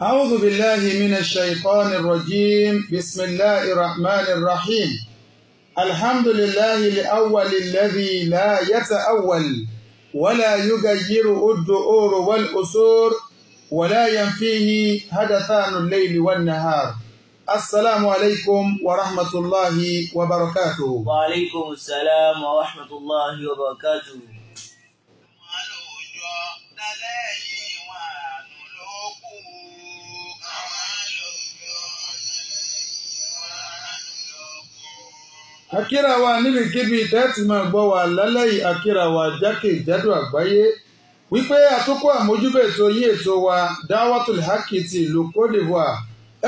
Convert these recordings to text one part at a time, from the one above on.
أعوذ بالله من الشيطان الرجيم بسم الله الرحمن الرحيم الحمد لله الأول الذي لا يتأول ولا يغير الدؤور والأسور ولا ينفيه حدثان الليل والنهار السلام عليكم ورحمة الله وبركاته. وعليكم السلام ورحمة الله وبركاته. Akíra wa níbikíbi tẹ́tì máa gbọ́ wa lálẹ́ akíra wa jákèjádò àgbáyé wípé àtúkọ̀ àmójúbò ètò yín ètò wa Dáwàtul Hákì ti ìlú Côte d'Ivoire.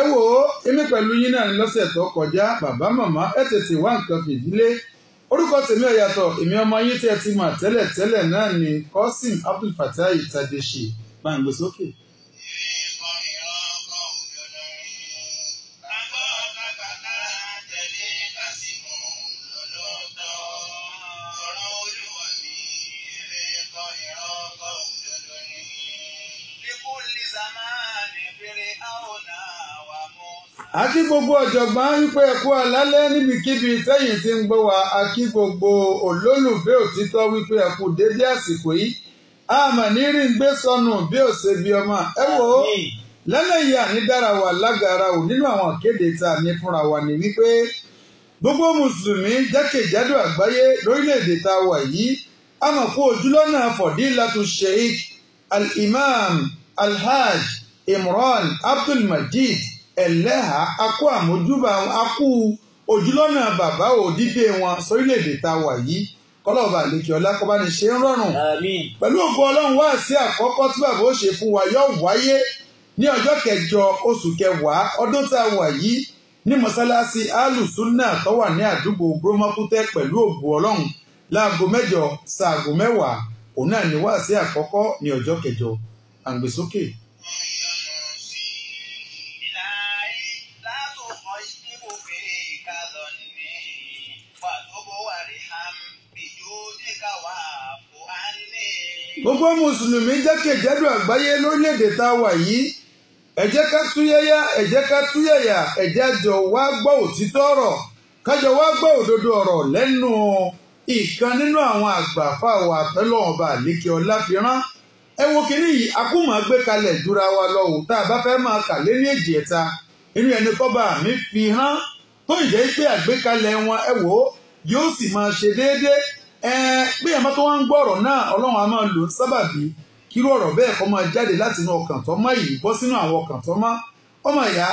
Ẹ wò ó èmi pẹ̀lú yín náà lọ́sẹ̀ tó kọjá bàbá màmá ẹ tètè wá nǹkan fìdílé. Orúkọ tèmi ò yàtọ̀ èmi ọmọ yín tí ẹ ti mọ̀ tẹ́lẹ̀ náà ni Qasim Abdul Fatai Tàdéṣì gbàǹgbè sókè. Àkí gbogbo ọ̀jọ̀gbọ́n wípé ẹ̀kú alálẹ́ níbikíbi tẹ́yìn tí ń gbọ́ wa àkí gbogbo olólùfẹ́ òtítọ́ wípé ẹ̀kú dédé àsìkò yìí àmà ní rí ń gbé sọnù bí ó ṣe bí ọmọ ẹ wò ó lẹ́lẹ́yìí ànídára wà lágara ò nínú àwọn kéde tá a ní fúnra wa ní wípé gbogbo mùsùlùmí jákèjádò àgbáyé lórílẹ̀‐èdè tá a wà yìí àmọ̀ kú ojúlọ́nà Fọ̀dílátù Sheikh al-Imam Alhaj Imran Abdul Majid Ẹlẹ́hà akú àmójúbà akú ojúlọ́nà bàbá òdídé wọn sórílẹ̀-èdè tá a wà yìí kọ́lọ́ọ̀bà lèkì ọlá kọ́bá ní ṣe ń rọrùn. Pẹ̀lú ògo Ọlọ́run wá sí àkọ́kọ́ tí bàbá ó ṣe fún wa yóò wáyé ní ọjọ́ 9 oṣù kẹwàá ọdún tá a wà yìí ní mọ́sálásí alùsùnà tó wà ní àdúgbò Gbómọkútẹ́ pẹ̀lú ògo Ọlọ́run láago 7 sáago 10 òun náà ní wá sí àkọ́kọ́ ní ọjọ́ 9 àgbèsókè. Gbogbo mùsùlùmí jákèjádò àgbáyé lórílẹ̀‐èdè tá a wà yìí ẹ jẹ́ ká túyẹ́yá ẹ jẹ́ ká túyẹ̀yà ẹ jẹ́ jọ wá gbọ́ òtítọ́ ọ̀rọ̀ kájọ wá gbọ́ òdodo ọ̀rọ̀ lẹ́nu ìkan nínú àwọn àgbààfà wa pẹ̀lú ọba àlékè ọlá fi rán ẹ wo kínní yìí akúmọ̀ gbé kalẹ̀ jura wa lọ́wọ́ tá a bá fẹ́ máa kà lé ní èjì ẹ̀ta inú ẹni kọ́ba mi fi hàn tó ìjẹ́ pé àgbékalẹ̀ wọn ẹ wò ó yóò sì máa ṣe déédéé bí ẹ̀mọ́ tó wá ń gbọ́ ọ̀rọ̀ náà Ọlọ́run a máa lò sábàbí kírú ọ̀rọ̀ bẹ́ẹ̀ kó máa jáde láti inú ọkàn tó mọ́ yìí bọ́ sínú àwọn ọkàn tó mọ́ ọmọ ìyá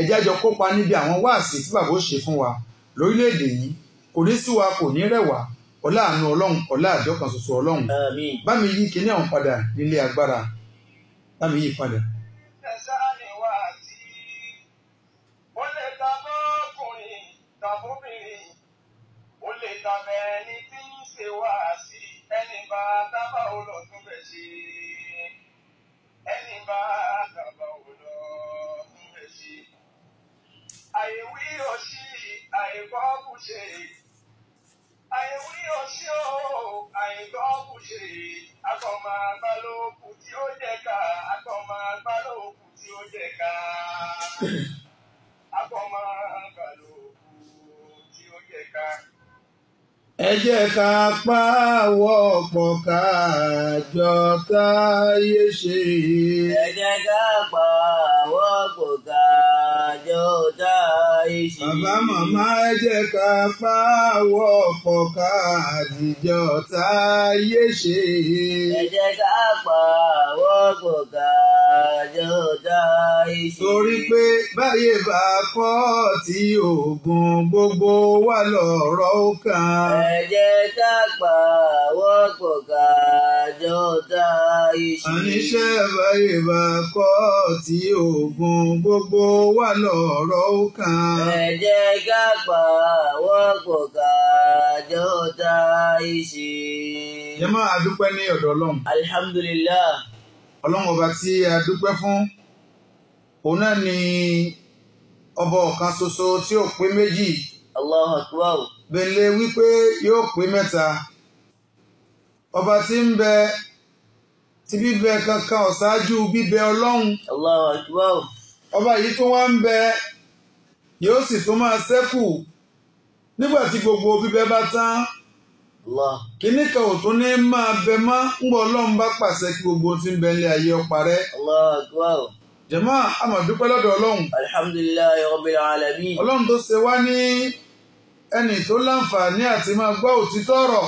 ẹ̀jẹ̀ àjọ kópa níbi àwọn wáàsí tí bàbá ó ṣe fún wa lórílẹ̀‐èdè yìí kò ní sí wa kò ní rẹ̀ wá ọlá àánú Ọlọ́run ọlá àjọ kan ṣoṣo Ọlọ́run bá mi yí kíní àwọn padà nílé agbára bá mi yí padà. Ẹni bá dábàá ó lọ tún bẹ̀ ṣe. Ẹni bá dábàá ó lọ tún bẹ̀ ṣe. Àìwí òṣì àìgbọ́ kù ṣe. Àìwí òṣì o àìgbọ́ kù ṣe. Akọ̀mọ̀ àgbálòkù tí ó jẹ ká. Akọ̀mọ̀ àgbálòkù tí ó jẹ ká. Akọ̀mọ̀ àgbálòkù tí ó jẹ ká. Ẹ jẹ́ ká pawọ́ pọ̀ ká jọ táyé ṣe. Ẹ jẹ́ ká pawọ́ pọ̀ ká jọ táyé ṣe. Bàbá màmá ẹ jẹ́ ká pawọ́ pọ̀ ká dìjọ táyé ṣe. Ẹ jẹ́ ká pawọ́ pọ̀ ká jọ táyé ṣe. Torí pé báyé bá kọ́ tí oògùn gbogbo wà lọ́rọ̀ ó kàn. Ẹ jẹ́ ká pawọ́ pọ̀ ká jọ táyé ṣe. Àníṣe báyé bá kọ́ tí oògùn gbogbo wà lọ́rọ̀ ó kàn. Ẹ jẹ́ ká pawọ́ pọ̀ ká jọ táyé ṣe. Ẹ máa dúpẹ́ ní ọ̀dọ̀ Ọlọ́run. Alhamdulillah. Ọlọ́run ọba tí a dúpẹ́ fún òun náà ni ọba ọ̀kan ṣoṣo tí ò pé méjì Allahu Akbar. bèlè wípé yóò pé mẹ́ta ọba tí ń bẹ tí bíbẹ kankan ò ṣáájú bíbẹ Ọlọ́run Allahu Akbar. ọba yìí tó wá ń bẹ yóò sì tún máa ṣẹ́kù nígbà tí gbogbo bíbẹ bá tán Allah. kíní kan ò tún ní máa bẹ mọ́ ńgbọ́ Ọlọ́run bá pàṣẹ kí gbogbo tí ń bẹ ilé ayé ó parẹ́. Allahu Akbar. jàmáà a máa dúpẹ́ lọ́dọ̀ Ọlọ́run Alhamdulillahi Rabbil Alamin. Ọlọ́run tó ṣe wá ní ẹni tó láǹfààní àti máa gbọ́ òtítọ́ ọ̀rọ̀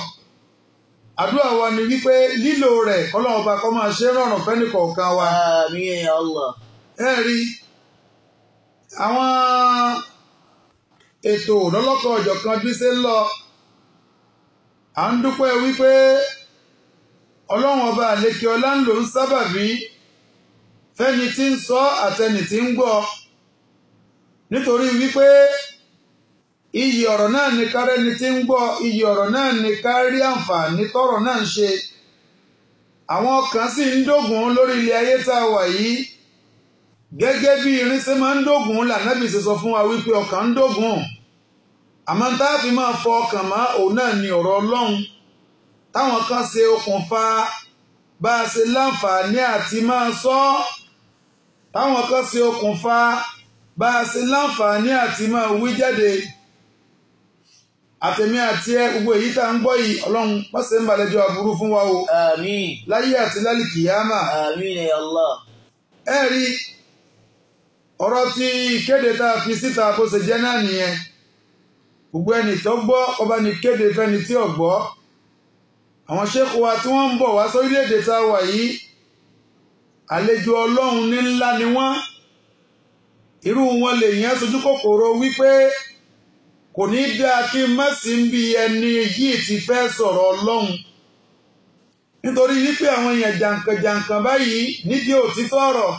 àdúrà wa ni wípé lílò rẹ̀ kọ́lọ́run ọba kó máa ṣe rọrùn fẹ́ni kọ̀ọ̀kan wa. Àmín ya Allah. ẹ rí àwọn ètò lọ́lọ́kan ọ̀jọ̀kan bí ṣe ń lọ à ń dúpẹ́ wípé Ọlọ́run ọba àlékè ọlá ń lò ń sábàbí fẹ́ni tí ń sọ àtẹni tí ń gbọ́ nítorí wípé iyì ọ̀rọ̀ náà ni kárẹ́ni tí ń gbọ́ iyì ọ̀rọ̀ náà ni kárí àǹfààní tọ́rọ̀ náà ń ṣe àwọn kan sì ń dógùn lórí ilé ayé tá a wà yìí gẹ́gẹ́ bí irin ṣe máa ń dógùn lànàbì ṣe sọ fún wa wípé ọkàn ń dógùn àmọ́ tá a fi máa fọ ọkàn mọ́ òun náà ni ọ̀rọ̀ Ọlọ́run táwọn kan ṣe okùnfà bá a ṣe láǹfààní àti máa sọ táwọn kan ṣe okùnfà bá a ṣe láǹfààní àti máa wí jáde àtẹ̀mí àti gbogbo èyí tá ń gbọ́ yìí Ọlọ́run má ṣe ń balẹ̀jọ́ aburú fún wa o Àmín. láyé àti lálìkìyámà. Àmín ya Allah. ẹ rí ọ̀rọ̀ tí ìkéde tá a fi síta bó ṣe jẹ́ náà nìyẹn gbogbo ẹni tó gbọ́ ọba ní kéde fẹ́ni tí ò gbọ́ àwọn ṣéèkù wa tí wọ́n ń bọ̀ wá sórílẹ̀-èdè tá a wà yìí àlejò Ọlọ́run ní ńlá ni wọ́n irú wọn lè yẹn sojú kòkòrò wípé kò ní dáa kí mẹ́sì ń bí ẹni yìí ti fẹ́ sọ̀rọ̀ Ọlọ́run nítorí wípé àwọn èèyàn jàǹkànjàǹkàn báyìí nídìí òtítọ́ ọ̀rọ̀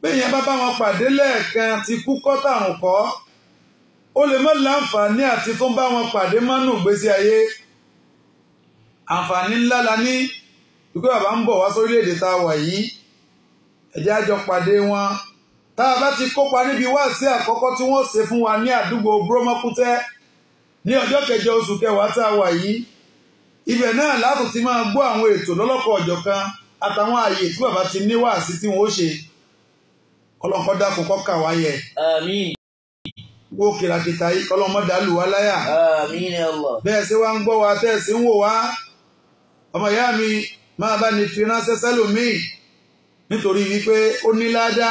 béèyàn bá bá wọn pàdé lẹ́ẹ̀kan ti kú kọ́tàrùn kọ́ ó lè má láǹfààní àti tún bá wọn pàdé mọ́nù ìgbésí ayé àǹfààní ńlá la ní wípé bàbá ń bọ̀ wá sórílẹ̀-èdè tá a wà yìí ẹ jẹ́ a jọ pàdé wọn tá a bá ti kópa níbi wáàsí àkọ́kọ́ tí wọ́n ṣe fún wa ní àdúgbò Brómọ́kútẹ́ ní ọjọ́ 9 oṣù kẹwàá tá a wà yìí ibẹ̀ náà látò ti máa gbọ́ àwọn ètò lọ́lọ́kọ̀ ọ̀jọ̀kan àtàwọn ààyè tí bàbá ti ní wáàsí tí wọ́n ó ṣe kọlọ́nkọ́ dákun kọ́ kà wáyẹ. Àmín. Gbó kìràkìtà yìí kọlọ́mọ́ dàlù wá láyà. Àmín ya Allah. Bẹ́ẹ̀ sí wá ń gbọ́ wa tẹ́ sí ń wò wá ọmọ ìyá mi máa bá ní fi ránṣẹ́ sẹ́lòmíì nítorí wípé ó ní ládá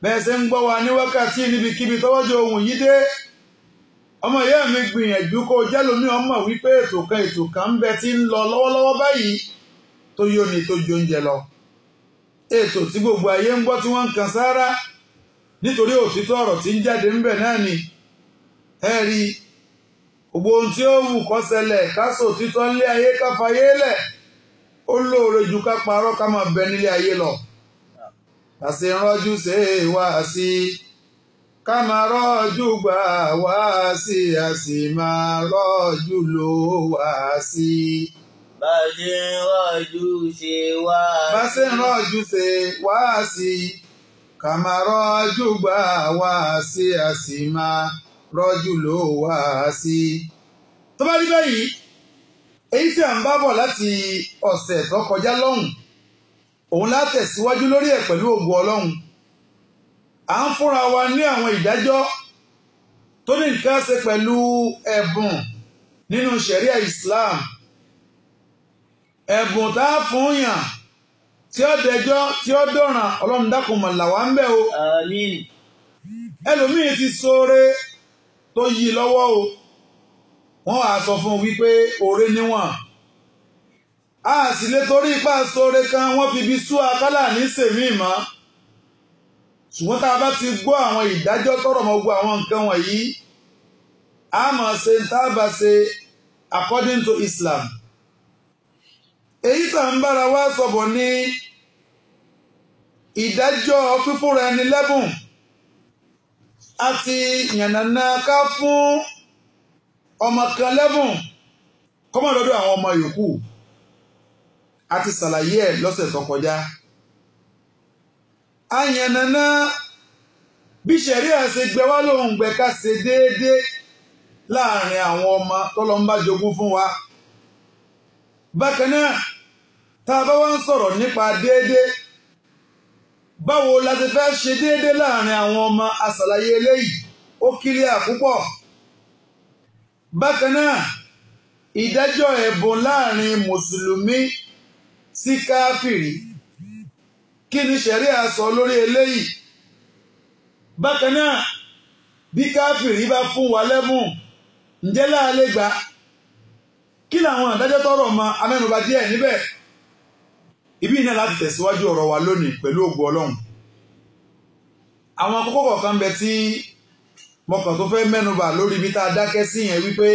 bẹ́ẹ̀ sí ń gbọ́ wa ní wákàtí níbikíbi tọ́wọ́jọ ohun yìí dé ọmọ ìyá mi gbìyànjú kó jẹ́lòmíì ọmọ wípé ètò kan ń bẹ tí ń lọ lọ́wọ́lọ́wọ́ báyìí tó yóò ní tó jó oúnjẹ lọ ètò tí gbogbo ayé ń gbọ́ tí wọ́n ń kan sáárá nítorí òtítọ́ ọ̀rọ̀ tí ń jáde ń bẹ náà ni ẹ rí gbogbo ohun tí ó wù kó ṣẹlẹ̀ kásò òtítọ́ nílé ayé káfayé lẹ̀ ó lóore ju ká parọ́ ká máa bẹ nílé ayé lọ àṣẹ rọ́jú ṣe wá sí ká máa rọ́jú gbà wá sí a sì máa rọ́jú lò wá sí. Bá ṣe ń rọ́jú ṣe wá sí. Bá ṣe ń rọ́jú ṣe wá sí ká máa rọ́jú gbà wá sí a sì máa rọ́jú lò wá sí. Tó bá rí báyìí èyí tí à ń bá bọ̀ láti ọ̀sẹ̀ tó kọjá lọ́hùn òun látẹ̀síwájú lórí ẹ̀ pẹ̀lú ògo Ọlọ́run à ń fúnra wa ní àwọn ìdájọ́ tó ní nǹkan ṣe pẹ̀lú ẹ̀bùn nínú ṣẹ̀ríà Islam ẹ̀bùn tá a fún yàn tí ó dẹjọ́ tí ó dọ̀ràn Ọlọ́run dákun mọ̀ là wá ń bẹ̀ o. Àmín. ẹlòmíì ti ṣoore tó yí lọ́wọ́ o wọ́n wàá sọ fún un wípé oore níwọ̀n a sì lè torí ipá ṣoore kan wọ́n fi ibi sú akálà ní sèmí mọ́ ṣùgbọ́n tá a bá ti gbọ́ àwọn ìdájọ́ tọrọ mọ́ gbọ́ àwọn nǹkan wọ̀nyí a máa ṣe tá a bá ṣe according to Islam èyí tá ń bára wá sọ̀bọ̀ ní ìdájọ́ fífúnra ẹni lẹ́bùn àti yànnàná ká fún ọmọ kan lẹ́bùn kọ́mọ̀ lọ́dọ̀ àwọn ọmọ yòókù àti ṣàlàyé ẹ̀ lọ́sẹ̀ tó kọjá àyànnàná bí ṣẹ̀ríà ṣe gbẹ wá lóhùn gbẹ ká ṣe déédéé láàrin àwọn ọmọ tọ́lọ́ ń bá jogún fún wa. Bákan náà tá a bá wá ń sọ̀rọ̀ nípa déédéé, báwo la ti fẹ́ ṣe déédéé láàrin àwọn ọmọ, àṣàlàyé eléyìí ó kílíà púpọ̀. Bákan náà ìdájọ́ ẹ̀bùn láàrin mùsùlùmí sí káfìrí, kí ni ṣẹ̀ríà sọ lórí eléyìí? Bákan náà bí káfìrí bá fún wa lẹ́bùn, ǹjẹ́ láà lè gbà? Kí làwọn ìdájọ́ tọ́rọ̀ mọ́ amẹ́nubà díẹ̀ níbẹ̀? Ibi náà láti tẹ̀síwájú ọ̀rọ̀ wa lónìí pẹ̀lú ògo Ọlọ́run. Àwọn àkókò kọ̀ọ̀kan bẹ tí mọ̀kàn tó fẹ́ mẹ́nubà lórí ibi tá a dákẹ́ sí yẹn wípé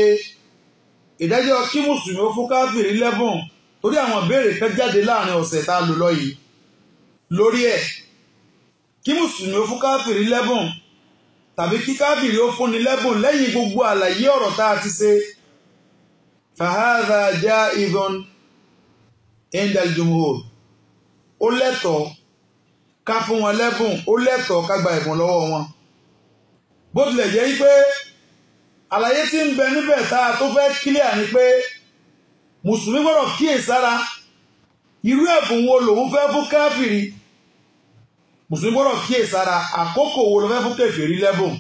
ìdájọ́ kí mùsùlùmí ó fún káfìrí lẹ́bùn, torí àwọn ìbéèrè kan jáde láàrin ọ̀sẹ̀ tá a lò lọ yìí lórí ẹ̀. Kí mùsùlùmí ó fún káfìrí lẹ́bùn tàbí kí káfìrí ó fúnni lẹ́bùn lẹ́yìn gbogbo àlàyé ọ̀rọ̀ tá a ti ṣe. Fahadha jaizun inda al-jumhur. Ó lẹ́tọ̀ọ́ ká fún wọn lẹ́bùn, ó lẹ́tọ̀ọ́ ká gba ẹ̀bùn lọ́wọ́ wọn. Bó tilẹ̀ jẹ́ wípé àlàyé tí ń bẹ níbẹ̀ tá a tó fẹ́ kílíà ni pé mùsùlùmí gbọ́dọ̀ kíyèsára irú ẹ̀bùn wo lòun fẹ́ fún káfìrí. Mùsùlùmí gbọ́dọ̀ kíyèsára àkókò wo ló fẹ́ fún kèfèrí lẹ́bùn.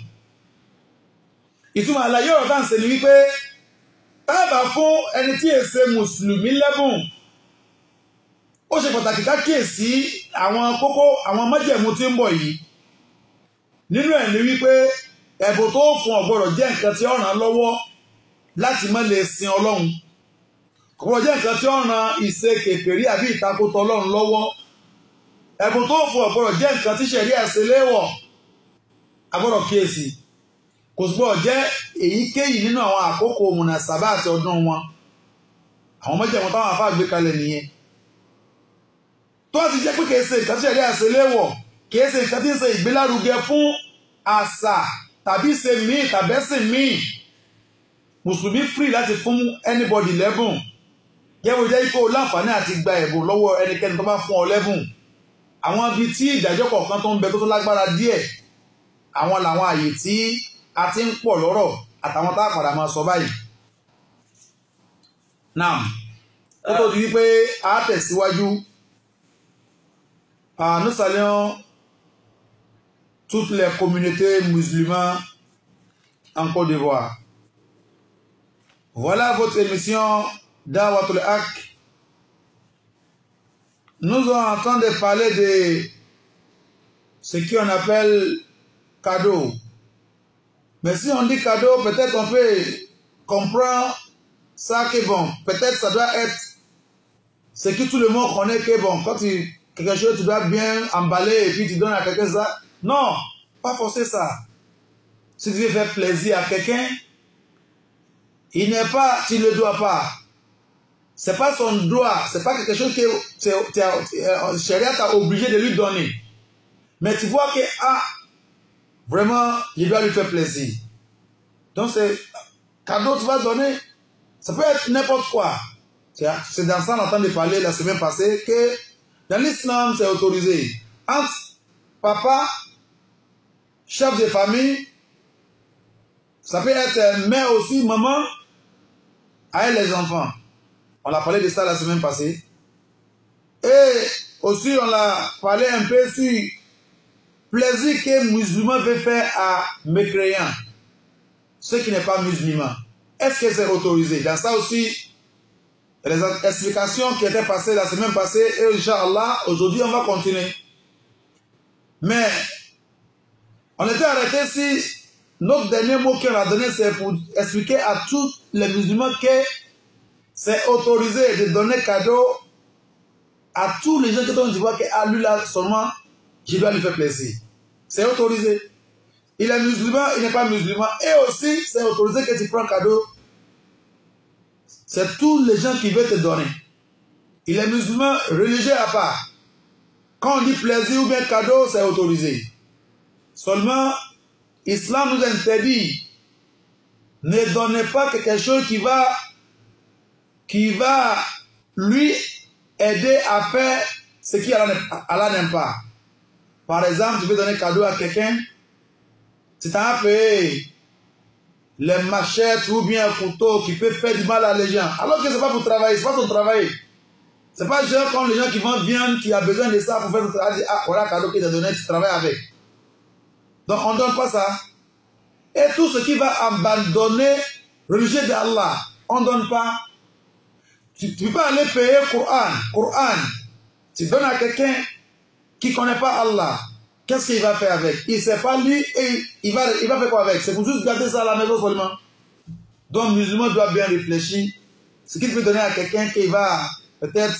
Ìtumọ̀ àlàyé ọ̀rọ̀ tá à ń ṣe ni wípé tá a bá fún ẹni tí è ṣe mùsùlùmí lẹ́bùn, ó ṣe pàtàkì ká kíyèsí àwọn kókó, àwọn májẹ̀mú tí ń bọ̀ yìí. Nínú ẹ̀ ni wípé ẹ̀bùn tó fún ó gbọ́dọ̀ jẹ́ nǹkan tí ó ràn lọ́wọ́ láti má lè sin Ọlọ́run. Kò gbọ́dọ̀ jẹ́ nǹkan tí ó ràn ìṣe kèfèrí àbí ìtakótọ Ọlọ́run lọ́wọ́. Ẹ̀bùn tó fún ó gbọ́dọ̀ jẹ́ nǹkan tí ṣẹ̀ríà ṣe léèwọ̀. A gbọ́dọ̀ kíyèsí. Kò sì gbọ́dọ̀ jẹ́ èyíkéyìí nínú àwọn àkókò mùnàsábà àti ọdún wọn. Àwọn májẹ̀mú táwọn àfáà gbé kalẹ̀ nìyẹn. Tó ti jẹ́ pé kìí ṣe nǹkan tí ṣẹ̀ríà ṣe léèwọ̀, kìí ṣe nǹkan tí ń ṣe ìgbélárugẹ fún àṣà tàbí ṣe míì tàbẹ́sìn míì, mùsùlùmí free láti fún anybody lẹ́bùn. Yẹ́wò jẹ́ ipò láǹfààní àti gba ẹ̀bùn lọ́wọ́ ẹnikẹ́ni tó bá fún ọ lẹ́bùn. Àwọn ibi tí ìdájọ́ kọ̀ọ̀kan tó ń bẹ tó lágbára díẹ̀, àwọn làwọn àyè tí a ti ń pọ̀ lọ́rọ̀ àtàwọn tá a padà máa sọ báyìí. Now, ó tó di wípé a tẹ̀síwájú. Nous saluons toutes les communautés musulmanes en Côte d'Ivoire. Voilà votre émission Dawatul Haq. Nous sommes en train de parler de ce qu'on appelle cadeau. Mais si on dit cadeau, peut-être on peut comprendre ça que bon. Peut-être ça doit être ce que tout le monde connaît que bon. Quand quelque chose, tu dois bien emballer et puis tu donnes à quelqu'un ça. Non, pas forcer ça. Si tu veux faire plaisir à quelqu'un, il n'est pas, tu ne le dois pas. C'est pas son droit, c'est pas quelque chose que Sharia t'a obligé de lui donner. Mais tu vois que, vraiment, il doit lui faire plaisir. Donc c'est cadeau que tu vas donner, ça peut être n'importe quoi. C'est dans ça qu'on entend de parler la semaine passée que dans l'islam, c'est autorisé. Entre papa, chef de famille, ça peut être mère aussi, maman, avec les enfants. On a parlé de ça la semaine passée. Et aussi, on a parlé un peu sur plaisir que musulman veut faire à mécréants, ceux qui n'est pas musulman. Est-ce que c'est autorisé? Dans ça aussi, les explications qui étaient passées la semaine passée, et Inch'Allah, aujourd'hui on va continuer. Mais on était arrêté si notre dernier mot qu'on a donné, c'est pour expliquer à tous les musulmans que c'est autorisé de donner cadeau à tous les gens qui ont dit que lui là seulement, je dois lui faire plaisir. C'est autorisé. Il est musulman, il n'est pas musulman. Et aussi, c'est autorisé que tu prends cadeau. C'est tous les gens qui veulent te donner. Il est musulman, religieux à part. Quand on dit plaisir ou bien cadeau, c'est autorisé. Seulement, l'islam nous interdit. Ne donnez pas quelque chose qui va lui aider à faire ce qui Allah n'aime pas. Par exemple, tu veux donner cadeau à quelqu'un, C'est un peu les machettes ou bien un couteau qui peut faire du mal à les gens. Alors que c'est pas pour travailler, c'est pas son travail. C'est pas genre comme les gens qui vendent viande, qui a besoin de ça pour faire son travail. Ah, voilà, cadeau qui t'a donné, tu travailles avec. Donc on ne donne pas ça. Et tout ce qui va abandonner le religieux d'Allah, on ne donne pas. Tu peux pas aller payer Coran. Tu donnes à quelqu'un qui ne connaît pas Allah. Qu'est-ce qu'il va faire avec? Il ne sait pas lui et il va faire quoi avec? C'est pour juste garder ça à la maison seulement. Donc, le musulman doit bien réfléchir. Ce qu'il peut donner à quelqu'un qui va, peut-être,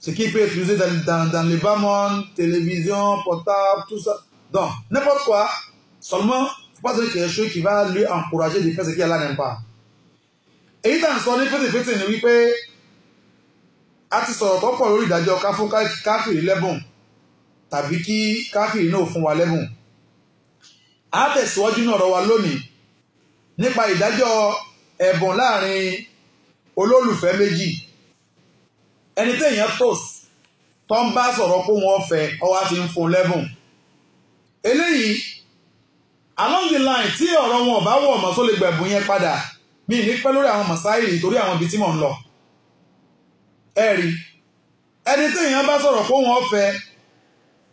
ce qu'il peut utiliser dans les bas mondes, télévision, portable, tout ça. Donc, n'importe quoi. Seulement, il ne faut pas donner quelque chose qui va lui encourager de faire ce qu'Allah n'aime pas. Et dans son effet de fait, c'est une wípé a ti sọ̀rọ̀ tó pọ̀ lórí ìdájọ́ ká fún káfíìrì lẹ́bùn tàbí kí káfíìrì náà fún wa lẹ́bùn. A tẹ̀síwájú náà ọ̀rọ̀ wa lónìí nípa ìdájọ́ ẹ̀bùn láàrin olólùfẹ́ méjì. Ẹni téèyàn toast tó ń bá sọ̀rọ̀ pé wọ́n fẹ́ ó wá ti ń fún lẹ́bùn. Eléyìí along the line tí ọ̀rọ̀ wọn ò bá wọ̀ mọ́ tó lè gbẹ̀bùn yẹn padà. Mi ní pẹ́ lórí àwọn mọ̀sáìrì torí àwọn ibi tí mò ń lọ. Ẹ̀rí ẹni tí èèyàn bá sọ̀rọ̀ pé wọ́n fẹ́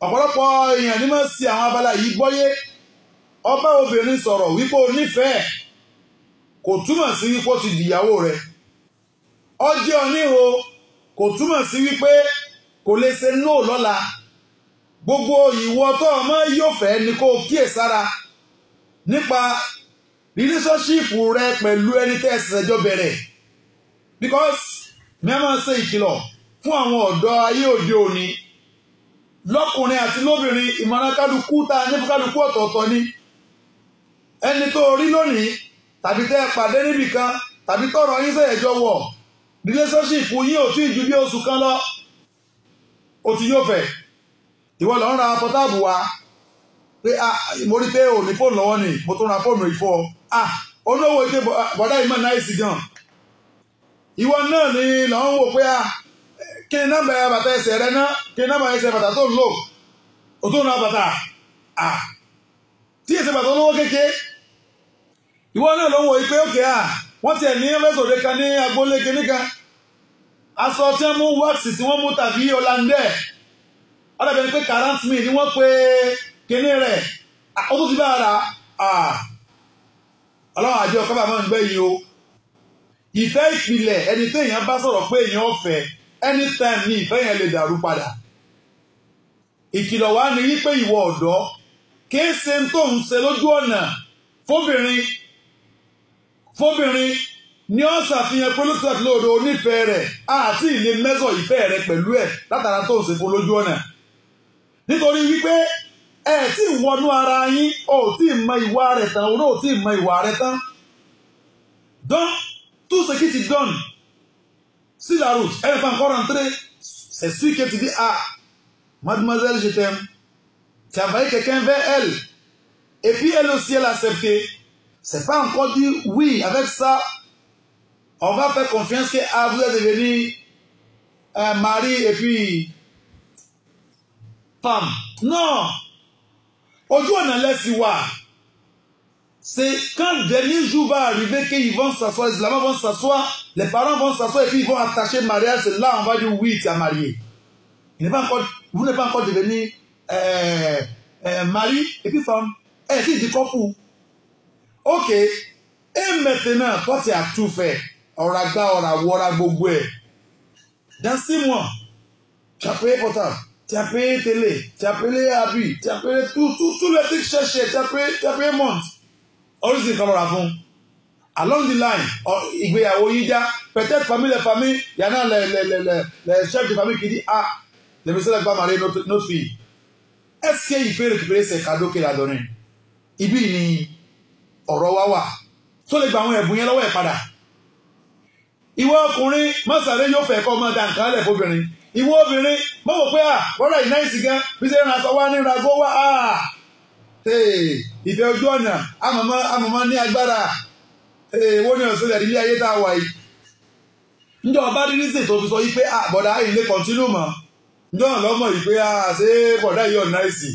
ọ̀pọ̀lọpọ̀ èèyàn ní máa ń ṣì àwọn abala yìí gbọ́yé. Ọba obìnrin sọ̀rọ̀ wípé o nífẹ̀ẹ́ kò túmọ̀ sí wípé ó ti dìyàwó rẹ̀. Ọjẹ́ oníhò kò túmọ̀ sí wípé kò lè ṣe no lọ́la. Gbogbo ìwọ tó ọmọ yóò fẹ́ ni kó kíyèsára nípa relationship rẹ pẹ̀lú ẹni tẹ́ ẹ̀sẹ̀ jọ bẹ̀rẹ̀. Because mi máa ń ṣe ìkìlọ̀ fún àwọn ọ̀dọ́ ayé òde òní lọ́kùnrin àti lóbìnrin ìmọ̀ràn kálukú tá a ní fún kálukú ọ̀tọ̀ọ̀tọ̀ ni. Ẹni tó rí lónìí tàbí tẹ́ ẹ pàdé níbì kan tàbí tọ̀rọ̀ yín sẹ̀yẹ̀ jọ wọ̀ relationship yín ò tí ì ju bí oṣù kan lọ ó ti yóò fẹ́. Ìwọ lọ ń ra pọ́táàbù wa pé mo rí pé ò ní fóònù lọ́wọ́ ni mo tún ra fóònù ìfọ́ olówó ike bọ̀dá ìmọ̀ náà sì gan. Ìwọ náà ni lọ ń wò pé kí ni nọ́mbà bàtà ẹsẹ̀ rẹ ná kí ni nọ́mbà ẹsẹ̀ bàtà tó ń lò ó tó ń ra bàtà tí ẹsẹ̀ bàtà olówó kéke. Ìwọ náà lọ ń wò pé òkè wọ́n tiẹ̀ ní mẹ́sòdè kan ní agboolé kíní kan aṣọ tí wọ́n mú wáàsì tí wọ́n mú tàbí ọ̀làǹdẹ̀ ọ̀dàbẹ̀ pé 40,000 ni wọ́n pe kíní rẹ̀ ó tún ti bá ara ọlọ́run àjọ ọ̀kọ́bà máa ń gbẹ́ yìí o. Ìfẹ́ ìpìlẹ̀ ẹni tí èèyàn bá sọ̀rọ̀ pé èèyàn ọ̀fẹ́ anytime ní ìfẹ́ yẹn lè dàrú padà. Ìkìlọ̀ wá ní wípé ìwọ ọ̀dọ́ kìí ṣe tó ń ṣe lójú ọ̀nà fóbìnrin ni ó ṣàfihàn pé lóòótọ́ àti lóòótọ́ onífẹ̀ẹ́ rẹ̀ àti ìlé mẹ́sọ̀ ìfẹ́ rẹ̀ pẹ̀lú ẹ̀ látara tó ń ṣe fún lójú ọ̀nà. Nítorí wípé ẹ tí ì wọnú ara yín ò tí ì mọ ìwà rẹ̀ tán òun ò tí ì mọ ìwà rẹ̀ tán. Donc tout ce qui te donne sur la route, elle n'est pas encore entrée, c'est sûr que tu dis mademoiselle je t'aime, tu as envoyé quelqu'un vers elle et puis elle aussi elle a accepté. C'est pas encore dit oui, avec ça on va faire confiance que vous êtes devenu un mari et puis femme. Non, aujourd'hui on en laisse voir. C'est quand le dernier jour va arriver qu'ils vont s'asseoir, les Islamiens vont s'asseoir, les parents vont s'asseoir et puis ils vont attacher le mariage. C'est là on va dire oui, tu as marié. Vous n'êtes pas encore devenu mari et puis femme. Et puis du couple. Ok. Et maintenant, toi tu as tout fait. Dans 6 mois, tu as payé portable, tu as payé télé, tu as payé habit, tu as payé tout le truc cherché, tu as payé montre. Oríṣiríṣi kan lọ́ra fún. Along the line, ìgbéyàwó yìí já, peut-être parmi les familles, il y en a les chefs de famille qui disent le monsieur n'a pas marié notre fille. Est-ce qu'il peut récupérer ces cadeaux qu'il a donnés? Ibi ni ọ̀rọ̀ wa wà. Tó lè gba àwọn ẹ̀bùn yẹn lọ́wọ́ ẹ̀ padà. Ìwọ ọkùnrin, mọ́sàlẹ̀ yóò fẹ́ kọ́ ọmọ dànkan lẹ̀ fóbìnrin. Ìwọ obìnrin, mọ́ wò pé bọ́dà yìí náà sì gan, bí sẹ́yìn aṣọ wá ní ìràgó wá ìfẹ́ ojú ọ̀nà àmọ̀mọ́ ní agbára wọ́n ní ọ̀sẹ̀ ilé ayé tá a wà yìí. Ǹjọ́ ọba rí nísìn tó fi sọ yìí pé bọ̀dá yìí lè kọ̀ntínú mọ́. Ǹjọ́ ọ̀nà lọ́mọ yìí pé ṣé bọ̀dá yìí ọ̀nà ìsì.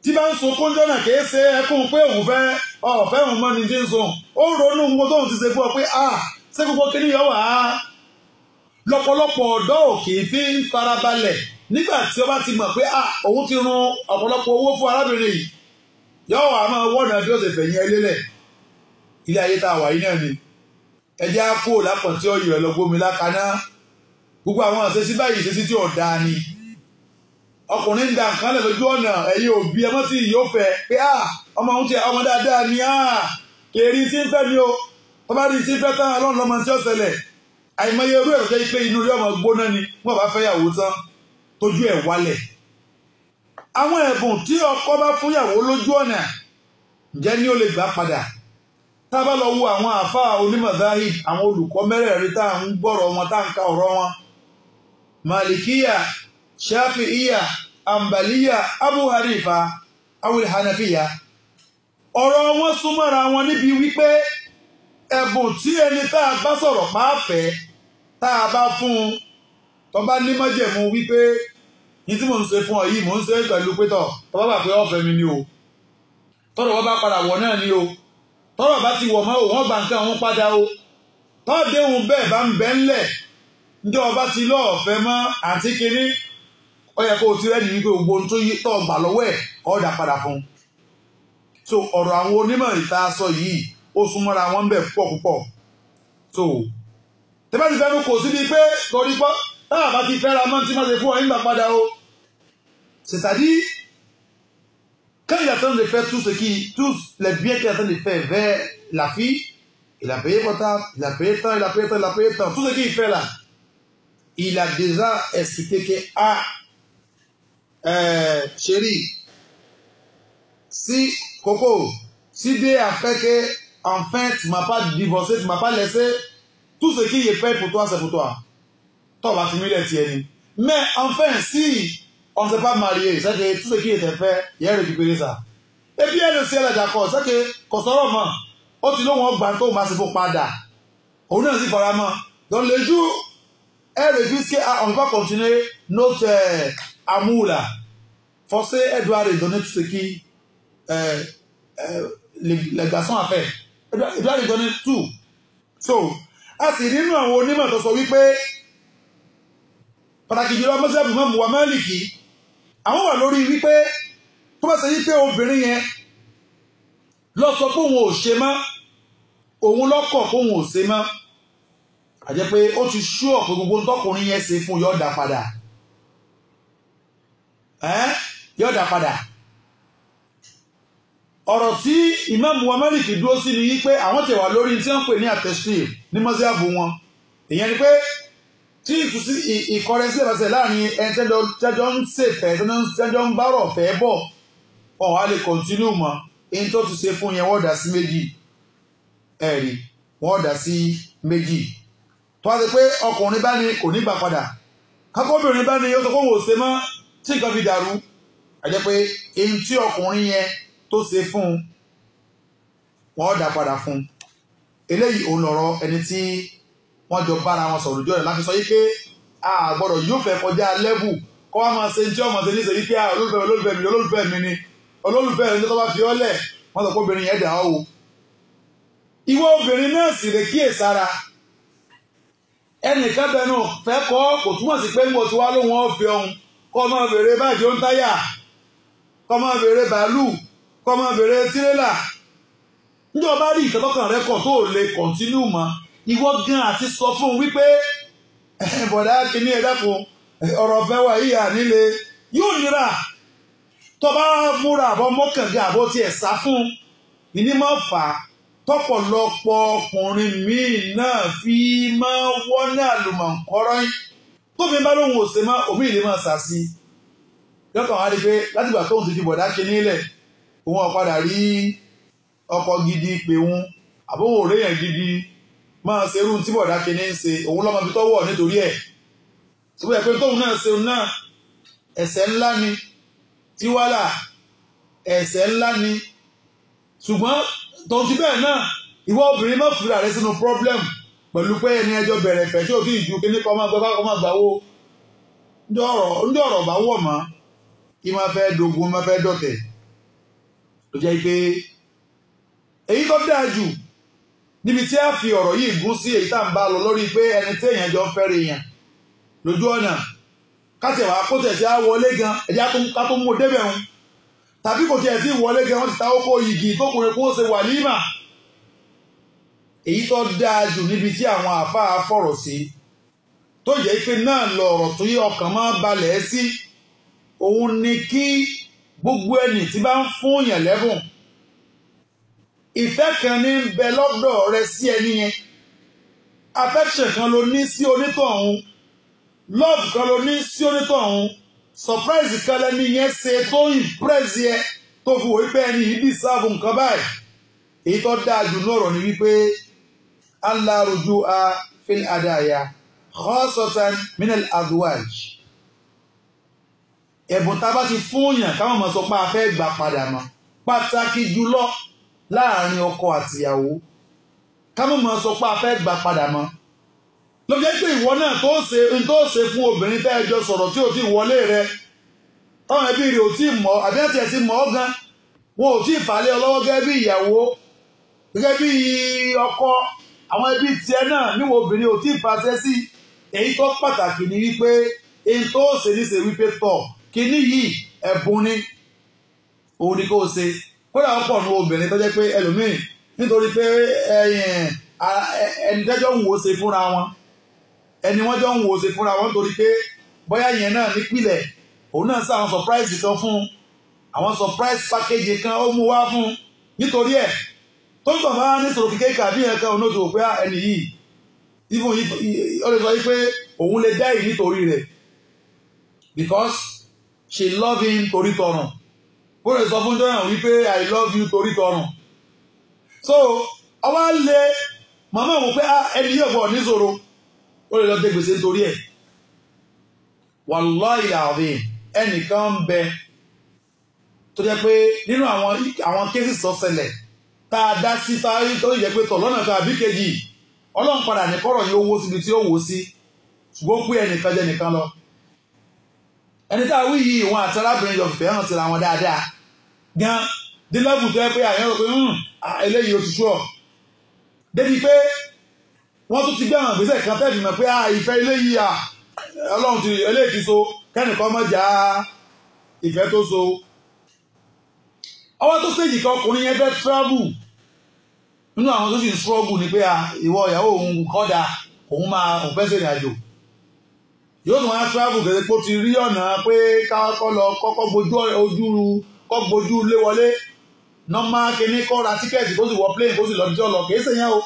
tí bá ń sunkún jọ́nà kìí ṣe ẹkún pé òun fẹ́ ọ̀fẹ́ òun mọ́ ni tí ń sun ó ronú gbogbo tóun ti ṣe fún ọ pé ṣé gbogbo kí ni yọ wà á lọ́pọ̀lọpọ̀ ọ̀dọ́ òkè fi ń farabalẹ̀ nígbà tí ó bá ti mọ̀ pé òun ti run ọ̀pọ̀lọpọ̀ owó fún arábìnrin yìí yọ wà á máa wọ́nà bí ó ṣe fẹ̀yìn ẹlẹ́lẹ̀ ilé ayé tá a wà yìí náà ni ẹjẹ́ á kó lápọ̀ tí ó yọ̀ lọ́gbómi lákaná gbogbo àwọn àṣẹsí báyìí ìṣesí tí ò dáa ni ọkùnrin ń da nǹkan lẹ̀ lójú ọ̀nà ẹ̀yin òbí ẹmọ tí yóò fẹ́ pé ọmọ òun ti ọmọ dáadáa ni kèrè tí ń fẹ́ ni o tó bá rí tí ń fẹ́ tán ọlọ́run lọ́mọ tí ó ṣẹlẹ̀ àìmọye irú ẹ̀rọ jẹ́ pé inú rí ọmọ gbóná ni wọ́n bá fẹ́yàwó tán tójú ẹ̀ wálẹ̀ àwọn ẹ̀bùn tí ọkọ bá fúnyàwó lójú ọ̀nà ǹjẹ́ ni ó lè gbà padà tá a bá lọ wo àwọn àáfàá onímọ̀ zahid àwọn olùkọ́ mẹ́rẹ̀ẹ̀rin tá à ń gbọ́rọ̀ wọn tá à ń ka ọ̀rọ̀ wọn malikiya shafi'iya ambaliya abu hanifa awil hanafiya ọ̀rọ̀ wọn súnmọ́ra wọn níbi wípé ẹ̀bùn tí ẹni tá a bá sọ̀rọ̀ máa fẹ́ tá a bá fún un tó bá ní májẹ̀mú wípé ní tí mò ń ṣe fún ọ yìí mò ń ṣe pẹ̀lú pétọ̀ tó bá bà pé ọ̀fẹ́ mi ni o tọ́rọ̀ wọ́n bá padà wọ̀ náà ni o tọ́rọ̀ bá ti wọ̀ mọ́ o wọ́n bá nǹkan òun padà o tọ́dé òun bẹ́ẹ̀ bá ń bẹ́ ńlẹ̀ ní ọba ti lọ́ọ̀fẹ́ mọ́ àǹtí kínní ó yẹ kó o ti rẹ́ni wípé gbogbo ohun tó yí tọ́ gbà lọ́wọ́ ẹ̀ ọ́ dà padà fún un so ọ̀rọ̀ àwọn onímọ̀ ìta sọ yìí ó súnmọ́ra wọn bẹ̀ púpọ̀ púpọ̀ so tẹ́bá ti fẹ́nu kò síbi pé torí pọ́ táwọn bá ti fẹ́ra mọ́ tí má ṣe fún ọ nígbà padà o c'est-à-dire quand il attend de faire tous les biens qu'il attend de faire vers la fille il a payé portable il a payé temps il a payé temps il a payé temps tout ce qu'il fait là il a déjà expliqué que chérie si Coco si Dieu a fait que enfin tu m'as pas divorcé tu m'as pas laissé tout ce qui est fait pour toi c'est pour toi toi va finir les tiennes mais enfin si on ne s'est pas marié c'est que tout ce qui était fait il a récupéré ça et puis elle aussi elle est d'accord c'est que qu'on sort au ó ti lóhun ọgbà tó máa ṣe fún padà òun náà sì fara mọ́ donc le jour elle refuse que on va continuer notre amour là forcé elle doit redonner tout ce qui les garçons a fait elle doit redonner tout so a sì nínú àwọn onímọ̀ tó sọ wípé pàtàkì jùlọ mọ́sáàbù mọ́ wà Málíkì àwọn wà lórí wípé tó bá ṣe wípé obìnrin yẹn lọ sọ pé òun ò ṣe mọ́ òun lọ́kọ̀ pé òun ò ṣe mọ́ àjẹ́ pé ó ti ṣú ọ̀pọ̀ gbogbo tọkùnrin yẹn ṣe fún yọ̀ọ̀dà padà yọ̀ọ̀dà padà ọ̀rọ̀ tí ìmáàmù wa Málíkì dúró sí ni wípé àwọn tẹ̀wà lórí tí wọ́n pè ní àtẹ̀síl ní mọ́sáàbù wọn ìyẹn ni pé tí ìtúsí ìkọrẹsí ìrẹsẹ̀ láàrin ẹni tẹ́jọ́ ń ṣèfẹ́ tẹ́jọ́ ń bárọ̀ fẹ́ bọ̀ ọ̀hún á lè kọ̀ntínú mọ́ èyí tó ti ṣe fún yẹn wọ́n dà sí méjì ẹ̀rí wọ́n dà sí méjì tó wá sí pé ọkùnrin bá ní kò ní gbà padà kákọ́bìnrin bá ní ó sọ pé òun ò ṣe mọ́ tí nǹkan fi dàrú àjẹ́ pé èyí tí ọkùnrin yẹn tó ṣe fún wọ́n dà padà fún eléyìí òun lọ̀rọ̀ ẹni tí wọ́n jọ bára wọn sọ̀rọ̀ jọ rẹ̀ láti sọ yí pé a gbọ́dọ̀ yóò fẹ́ kọjá lẹ́bù kọ́ wá máa ṣe tí ọmọ ṣe ní ṣe yí pé olólùfẹ́ mi ni olólùfẹ́ rẹ̀ ní tó bá fi ọ́ lẹ̀ wọ́n sọ pé obìnrin yẹn dà ọ́ o ìwọ obìnrin náà sì rè kíyè sára ẹnìkan bẹnu fẹ́ kọ́ kò túmọ̀ sí pé mo ti wá lóhun ọ̀fẹ́ ọ̀hún kọ́ máa bèrè báàjì ó ń táyà kọ́ máa bèrè bàálù kọ́ máa bèrè tirẹ́là níjọ́ bá rí ìtọ́kàn rẹ kọ̀ tó lè kọ̀ntínú mọ́ ìwọ gan àti sọ fún wípé bọ̀dá kìíní ẹ̀dàkùn ọ̀rọ̀ fẹ́ wà yíyà nílé yóò nira tó bá múra àbọ̀ mọ́kànlá àbọ̀ tí ẹ̀ sá fún ìní máa fà á tọ́pọ̀lọpọ̀ ọkùnrin míì náà fi máa wọ́n ní àlùmọ̀ǹkọ́rọ́ yín tó fi bá lóhun òsè má òmí ìlé máa sà sí lọ́kàn wá rí pé látìgbà tóun ti fi bọ̀dá kìíní lẹ̀ òun ọ̀padà rí ọkọ gidi pé òun àbówò réyàn gidi máa ṣe irú tí bọ̀dá kìíní ń ṣe òun lọ́mọ bí tọ́wọ́ nítorí ẹ̀ ṣùgbọ́n ẹ̀ pé tóun náà ṣe òun náà ẹ̀ṣẹ̀ ńlá ni tíwálà ẹ̀ṣẹ̀ ńlá ni ṣùgbọ́n tóun ti bẹ́ẹ̀ náà ìwọ obìnrin má fìlà rẹ sínú problem pẹ̀lú pé ẹni ẹjọ́ bẹ̀rẹ̀ fẹ̀ tí ò tí ì ju kíní kan máa gbàwó ní ọ̀rọ̀ bá wọ̀ mọ́ kí máa fẹ́ dogun máa fẹ́ dọ̀tẹ̀ ló jẹ́ pé èyí tó dáa jù níbi tí a fi ọ̀rọ̀ yìí gún sí èyí tá à ń bá lọ lórí pé ẹni tí èèyàn jọ ń fẹ́rẹ̀ èèyàn lójú ọ̀nà kátẹ̀wá kó tẹ̀sí á wọlé gan ẹ̀já ká tó mú débẹ̀ wọn tàbí kò tiẹ̀ sí wọlé gan wọ́n ti ta ókó yìgì tó kùnrin kó ṣe wàlímà èyí tó dáa jù níbi tí àwọn àáfàá fọ̀rọ̀ sí tó jẹ́ pé náà lọ ọ̀rọ̀ tó yí ọkàn máa balẹ̀ sí òun ni kí gbogbo ẹni tí bá ń fún yàn lẹ́bùn ìfẹ́ kan ní bẹ lọ́dọ̀ rẹ sí ẹni yẹn affection kan ló ní sí onítọ̀hún love kan ló ní sí onítọ̀hún surprise kan lẹ́ni yẹn ṣe tó impress yẹ tó fi wò wípé ẹni yìí deserve nǹkan báyìí èyí tó dáa jù náà rọ̀ ni wípé Allah rujua fil adaya khasatan min al azwaj ẹ̀bùn tá a bá ti fún yàn káwọn mọ̀ sọ pé a fẹ́ gbà padà mọ́ pàtàkì jùlọ láàrin ọkọ àtìyàwó káwọn mọ̀ sọ pé a fẹ́ gbà padà mọ́ ló jẹ́ pé ìwọ náà tó ṣe fún obìnrin tẹ́ ẹ jọ sọ̀rọ̀ tí ò tí wọlé rẹ táwọn ẹbí rẹ̀ ò tí mọ̀ àbí ẹ̀ tiẹ̀ ti mọ̀ ọ́ gan wọn ò tí fàálẹ̀ ọlọ́wọ́ gẹ́gẹ́ bí ìyàwó gẹ́gẹ́ bí ọkọ àwọn ẹbí tiẹ̀ náà níwọ̀ obìnrin ò tí fàṣẹ sí èyí tó pàtàkì ni wípé èyí tó ṣe ní ṣe wípé tọ̀ kíní yìí ẹ̀bùn ni òun ni kò ṣe kódà ó pọ̀ ní obìnrin tó jẹ́ pé ẹlòmíì nítorí pé ẹni tẹ́jọ́ ń wò ó ṣe fúnra wọn ẹni wọ́n jọ ń wò ó ṣe fúnra wọn nítorí pé bóyá yẹn náà nípìnlẹ̀ òun náà sá àwọn surprise kan fún àwọn surprise package kan ó mú wá fún nítorí ẹ̀ tó ń tàn bá ní sọ̀rọ̀ kíkẹ́ kàbí ẹ̀ kan òun ó ti wò pé ẹni yìí ó lè sọ pé òun lè dá èyí nítorí rẹ̀ because she love him torí tọrùn kó lè sọ fún jọ́nà wípé I love you torí tọrùn so ọwọ́ lè màmá wò pé ẹni yóò bọ̀ níṣòro ó lè lọ dé gbèsè nítorí ẹ̀ wallahi alazim ẹnìkan ń bẹ tó jẹ́ pé nínú àwọn cases tó ṣẹlẹ̀ tá a dá sí táyé tó yẹ pé tọ̀ lọ́nà kan àbí kejì ọlọ́run padà ní kọ́rọ̀ yóò wó síbi tí ó wó sí ṣùgbọ́n pé ẹnìkan jẹ́ nìkan lọ ẹni tá a wí yìí wọn àti arábìnrin yọ fìfẹ́ hàn síra wọn dáadáa gan dílẹ́bù tó yẹ pé àyàn rò pé eléyìí ó ti ṣọ́ débi pé wọ́n tún ti gbé àwọn ìgbésẹ̀ kan tẹ́ẹ̀fì mọ̀ pé ìfẹ́ eléyìí ọlọ́run ti eléyìí ti so kẹ́nìkan mọ́ já ìfẹ́ tó so ọwọ́ tó stéjì kan ọkùnrin yẹn fẹ́ travel nínú àwọn tó sì ń struggle ni pé ìwọ ìyàwó òun kọ́dà òun fẹ́ sẹ́rìn àjò yóò tún wá travel gẹ́gẹ́ pé ó ti rí ọ̀nà pé káwọ́ lọ kọ́kọ́ gbojú lé wọlé normal kìíní kọ́ ra tíkẹ́ẹ̀tì kó sì wọ plane kó sì lọ jọ lọ kìí ṣe yẹn o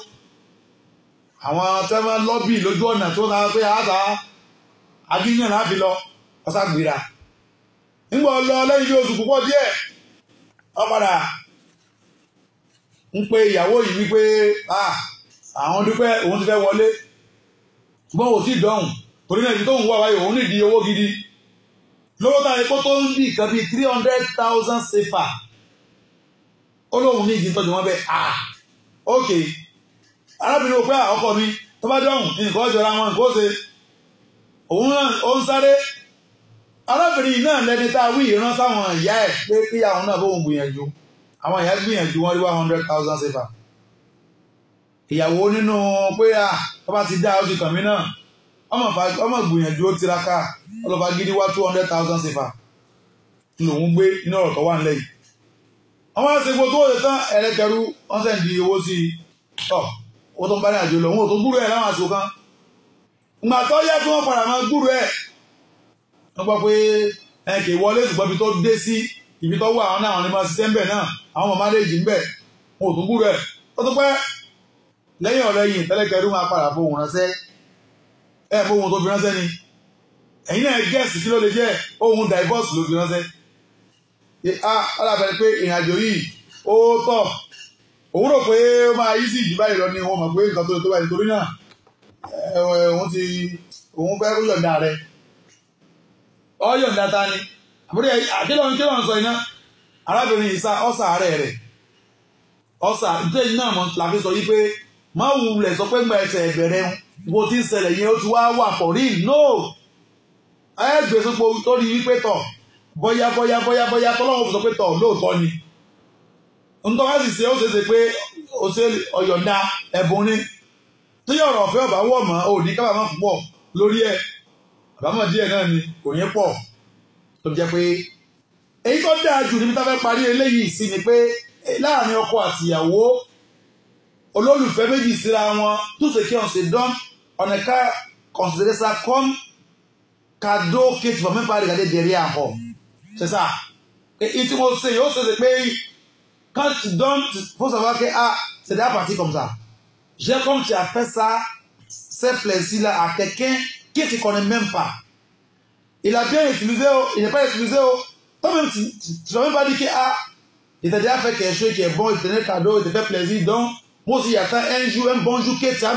àwọn tẹ́wọ́n lọ́bì lójú ọ̀nà tó náà pé àṣà agíyàn láfi lọ ọ̀sàgbìrà nígbà lọ lẹ́yìn bí oṣù púpọ̀ díẹ̀ ó padà ń pe ìyàwó yìí wípé àwọn dúpẹ́ òun ti fẹ́ wọlé ṣùgbọ́n kò sí ìdọ́hùn torí náà ibi tó ń wà wáyé òun nídìí owó gidi lówó tàbí kó tó ń bí nǹkan bíi 300,000 sefa ó lóun ní ìdí tọ́jú wọn bẹ́ẹ̀ ok arábìnrin òpé ọkọ mi tó bá dọ̀hùn nǹkan ọjọ́ ra wọn nǹkan ó ṣe òun náà ó ń sáré arábìnrin náà lẹni tá a wí ìran sáwọn ìyá ẹ̀ pé kí àwọn náà bóun gbìyànjú àwọn ìyá gbìyànjú wọn rí 100,000 sefa ìyàwó nínú pé tó bá ti dá ó ti kàn mí náà ọmọ gbìyànjú ó tiraka ọlọ́ba gidi wá 200,000 sefa lòun gbé iná ọ̀rọ̀ tó wà nílẹ̀ yìí àwọn àṣegbò tó wọlé tán ẹlẹ́kẹrú wọ́n sẹ́ ń di owó sí owó tó ń bá ní àjò lọ wọn ò tó gbúrò ẹ̀ láwọn àṣegbò kan ìgbà tó yẹ kí wọ́n padà máa gbúrò ẹ̀ wọ́n gbọ́ pé ẹ̀kẹ́ wọlé ṣùgbọ́n ibi tó dé sí ibi tó wà àwọn náà ní máa ṣiṣẹ́ ń bẹ̀ náà àwọn ọmọ máléèjì ń bẹ̀ wọn ò tó gbúrò ẹ̀ tó tó pẹ́ lẹ́yìn ọ̀rẹ́ yìí tẹ́lẹ̀kẹrú máa padà fohùn ránṣẹ́ fohùn tó fi ránṣẹ́ ni ẹ̀yin náà gẹ̀ẹ́sì kí ló lè jẹ́ ohun divorce ló fi ránṣẹ́ alábẹ̀rẹ̀ pé ìrìnàjò yìí ó tọ̀ òun rò pé ó máa yí sí ìjì báyìí lọ ní wọn mọ̀ pé nǹkan tó báyìí torí náà òun fẹ́ yọ̀ǹda rẹ̀ ọ yọ̀ǹda ta ni àbúrò àkílọ̀ sọ iná arábìnrin ìsá ọ̀sà ààrẹ rẹ̀ ọ̀sà ìtẹ́ iná mọ̀ láfi sọ yí pé má wulẹ̀ sọ pé gbà ẹsẹ̀ ìbẹ̀rẹ̀ wo ti ń ṣẹlẹ̀ yẹn ó ti wá wà for real no ẹgbẹ̀sọ́pọ̀ tó rí wípé tọ̀ bọ́yá tọ́lọ́wọ́ sọ pé tọ̀ lóòtọ́ ni ń tọ́ wá sì ṣe ó ṣe pé ó ṣe ọ̀yọ̀ǹda ẹ̀bùn ni tó yẹ ọ̀rọ̀ ọ̀fẹ́ ọ̀bá wọ̀ mọ́ ò ní kábàámọ̀ púpọ̀ lórí ẹ̀ àbámọ̀ díẹ̀ náà ni kò ní pọ̀ tó jẹ́ pé èyí tó dáa jù níbi tá fẹ́ parí eléyìí sí ni pé láàrin ọkọ àti ìyàwó olólùfẹ́ méjì síra wọn tout ce qui on se donne on ne qu'à considérer ça comme cadeau que tu vas même pas regarder derrière encore. C'est ça. Et tu me sais, c'est que quand tu donnes, il faut savoir que c'est déjà parti comme ça. J'ai comme tu as fait ça, ce plaisir-là à quelqu'un que tu ne connais même pas. Il a bien utilisé, il n'est pas utilisé. Toi-même, tu ne vas même pas dire que il t'a déjà fait quelque chose qui est bon, il te donne un cadeau, il te fait plaisir. Donc, moi aussi, il y a un jour, un bon jour que tu as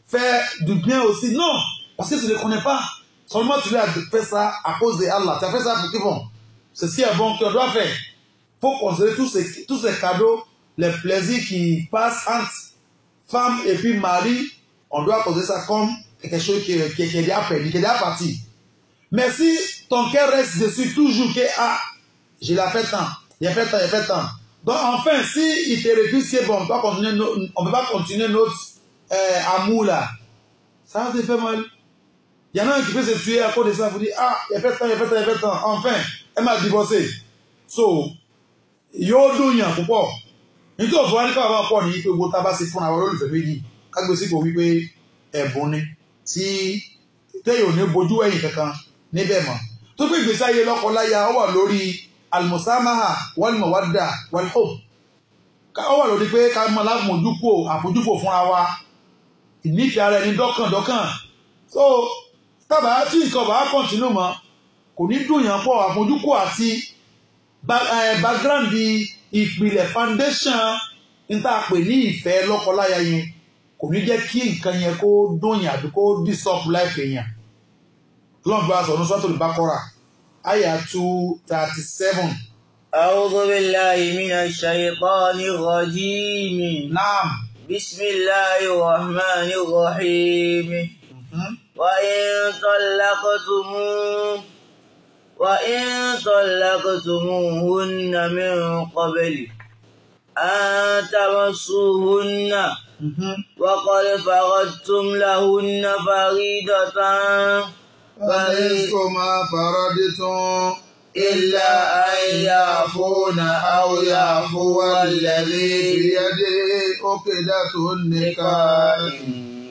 fait du bien aussi. Non, parce que tu ne le connais pas. Seulement tu lui as fait ça à cause de Allah. Tu as fait ça pour qui bon. C'est ce qui est bon que tu dois faire. Il faut considérer tous ces cadeaux, les plaisirs qui passent entre femme et puis mari. On doit considérer ça comme quelque chose qui est déjà perdu, qui est déjà parti. Mais si ton cœur reste dessus toujours que je l'ai fait tant, j'ai fait tant, j'ai fait tant. Donc enfin, si il te refuse que bon, on ne peut pas continuer notre amour là, ça va te faire mal. Il y en a un qui peut se tuer à cause de ça, vous dire, il a fait tant, il a fait tant, il a fait tant. Enfin, elle m'a divorcé. So, yo dunya pourquoi? Nítorí òfin wa ní káwọn máa pọ̀ ní pé gbogbo tá a bá ṣe fún àwọn olólùfẹ́ méjì kágbé sí kò wípé ẹ̀bùn ni tí téèyàn ò ní bojú ẹ̀yìn kankan níbẹ̀ mọ́. Tó pé ìgbésí ayé lọ́kọ-láya ó wà lórí al-musamaha wal-mawadda wal-hub. Ó wà lórí pé ká mọ lámójúkò àfojúfò fúnra wa ìnífẹ̀ẹ́ ara ẹni dọ́kàndọ́kàn. So, tábà tí nǹkan bá kọ̀ntínú mọ́ kò ní dùnyàn pọ̀ àfojúkò àti background ìpìlẹ̀ foundation níta pè ní ìfẹ́ lọ́kọláya yẹn kò ní jẹ́ kí nǹkan yẹn kó dùnyàn àbí kó disturb life èèyàn. lọ́n bá sọ̀rọ̀ Suratul Baqara àyà 237. A'udhu billahi minash shaytanir rajim. Naam. Bismillahir rahmanir rahim. وإن طلقتموهن من قبل أن تمسوهن وقد فرضتم لهن فريضة فنصف ما فرضتم إلا أن يعفون أو يعفو الذي بيده عقدة النكاح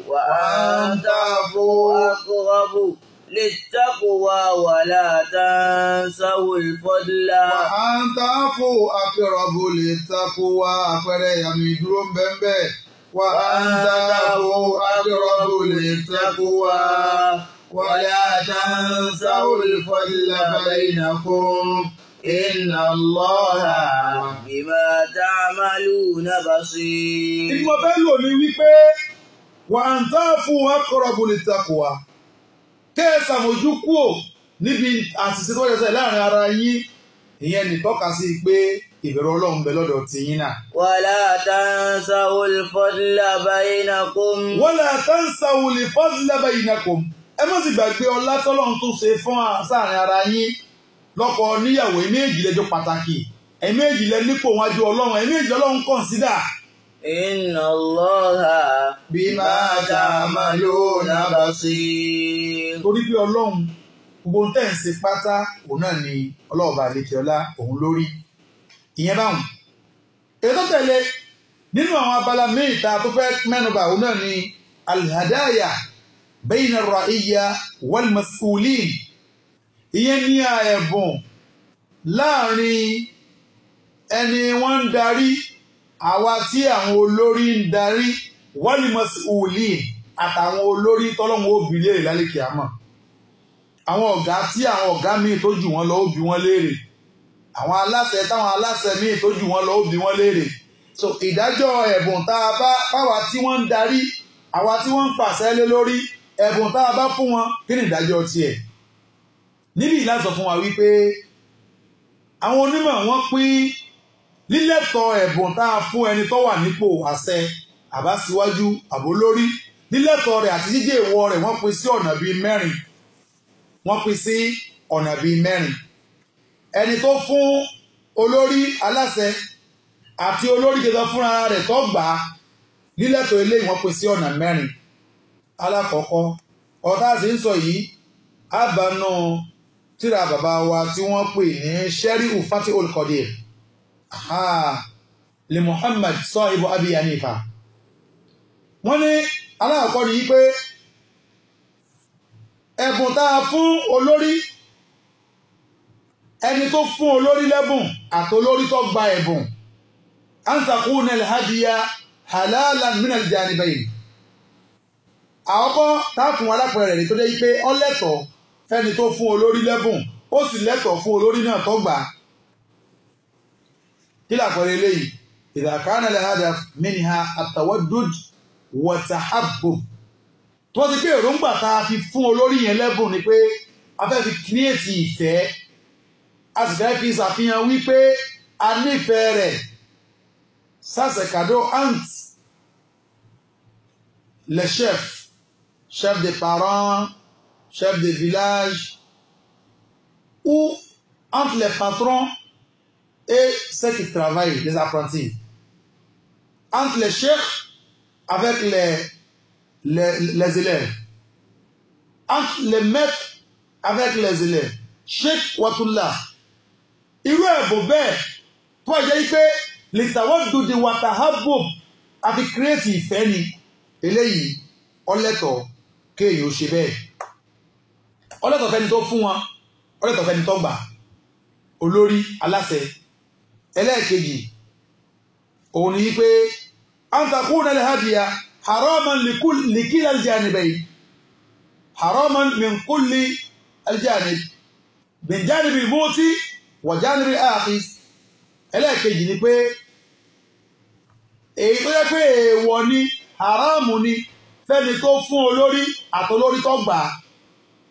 وأن تعفوا أقرب للتقوى ولا تنسوا الفضل وأن تعفوا أقرب للتقوى àpẹẹrẹ ìyàmì dúró ń bẹ́ẹ̀ وأن تعفوا أقرب للتقوى ولا تنسوا الفضل بينكم إن الله بما تعملون بصير. Ìgbà bẹ́ẹ̀ lò ní wípé وأن تعفوا أقرب للتقوى kẹ́ ẹ ṣàmójú kúò níbi àṣìṣe tó yẹsẹ̀ láàrin ara yín ìyẹn nìtọ́ka sí pé ìbẹ̀rù Ọlọ́run bẹ lọ́dọ̀ tiyín náà. ولا تنسوا الفضل بينكم. ولا تنسوا الفضل بينكم. ẹ má sì gbàgbé ọlá tọ́lọ́run tó ṣe fún sáàrin ara yín lọ́kọ níyàwó ẹ̀mẹ́jì lẹ́jọ́ pàtàkì ẹ̀mẹ́jì lẹ́ nípò wájú Ọlọ́run ẹ̀mẹ́jì Ọlọ́run kọ̀ǹsídà. Inna Allaha bima ta'maluna basir. Torí pé Ọlọ́run gbogbo ń tẹ̀ ń ṣe pátá òun náà ni ọlọ́ọ̀bà àlekèọlá òun lórí. Ìyẹn báwọn. Èyí tó tẹ̀lé nínú àwọn abala míì ta tó fẹ́ mẹ́nubà òun náà ni al-hadaya bayna ar-ra'iyya wal-mas'ulin. Ìyẹn ní ẹ̀bùn láàrin ẹni wọ́n ń darí àwa tí àwọn olórí ń darí wal-mas'ulin àtàwọn olórí tọ́lọ́run ó bi léèrè lálẹ́ kíámọ̀. Àwọn ọ̀gá tí àwọn ọ̀gá míì tó jù wọ́n lọ ó bi wọ́n léèrè. Àwọn aláṣẹ táwọn aláṣẹ míì tó jù wọ́n lọ ó bi wọ́n léèrè. So ìdájọ́ ẹ̀bùn tá a bá báwa tí wọ́n ń darí àwa tí wọ́n ń pàṣẹ lé lórí ẹ̀bùn tá a bá fún wọn kí ni ìdájọ́ tiẹ̀. Níbi ìlà sọ fún wa wípé àwọn onímọ̀ wọ́n pín lílẹ̀tọ̀ ẹ̀bùn tá a fún ẹni tó wà nípò àṣẹ àbáṣíwájú àbólórí lílẹ̀tọ̀ rẹ̀ àti jíjẹ́ èèwọ̀ rẹ̀ wọ́n pín sí ọ̀nà bíi mẹ́rin. Wọ́n pín sí ọ̀nà bíi mẹ́rin. Ẹni tó fún olórí aláṣẹ àti olórí gẹ́gẹ́ fúnra rẹ̀ tó gbà á lílẹ̀tọ̀ ilé ìwọ̀n pín sí ọ̀nà mẹ́rin. Alákọ̀ọ́kọ́ ọ̀tá sì ń sọ yìí àbánú tíra bàbá wa tí wọ́n pè ní Shari'u Fatihul Qadir li Muhammad sahibu Abi Hanifa. Wọ́n ní alákọ̀ọ́kọ́ ni pé ẹ̀bùn tá a fún olórí, ẹni tó fún olórí lẹ́bùn àtolórí tó gba ẹ̀bùn, an takuna al-hadiya halalan min al-janibayn. Àkọ́kọ́ tá fún alápẹ̀rẹ̀ rẹ̀ tó jẹ́ pé ó lẹ́tọ̀ọ́ fẹ́ni tó fún olórí lẹ́bùn, ó sì lẹ́tọ̀ọ́ fún olórí náà tó gbà. Kí lápẹ̀rẹ̀ eléyìí? Idha kana al-hadaf minha at-tawaddud wa tahabbub. Tó ti pé èròǹgbà tá a fi fún olórí yẹn lẹ́bùn ni pé a fẹ́ fi kíríètì ìfẹ́, a sì fẹ́ fi ṣàfihàn wípé a nífẹ̀ẹ́ rẹ̀. Ça c'est cadeau entre les chefs des parents, chefs de village, ou entre les patrons et ceux qui travaillent, les apprentis. Entre les chefs avec les élèves. Entre les maîtres avec les élèves. Cheikh Watullah. Irú ẹ̀bùn bẹ́ẹ̀ tó jẹ́ pé litawaddud wa tahabbub àfi kírètì ìfẹ́ ni eléyìí ọlẹ́tọ̀ kéèyàn ó ṣe bẹ́ẹ̀. Ọlẹ́tọ̀ fẹ́ni tó fún wọn, ọlẹ́tọ̀ fẹ́ni tó gbà, olórí aláṣẹ. Ẹlẹ́ẹ̀kejì òun ni pé an takuna al-hadiya haraman likila al-janibayn, haraman min kulli al-janib, min janibi al-muti wa janibi al-akhis. Ẹlẹ́ẹ̀kejì ni pé èyí tó jẹ́ pé èèwọ̀ ni, haramu ni fẹ́ni tó fún olórí àtolórí tó gbà.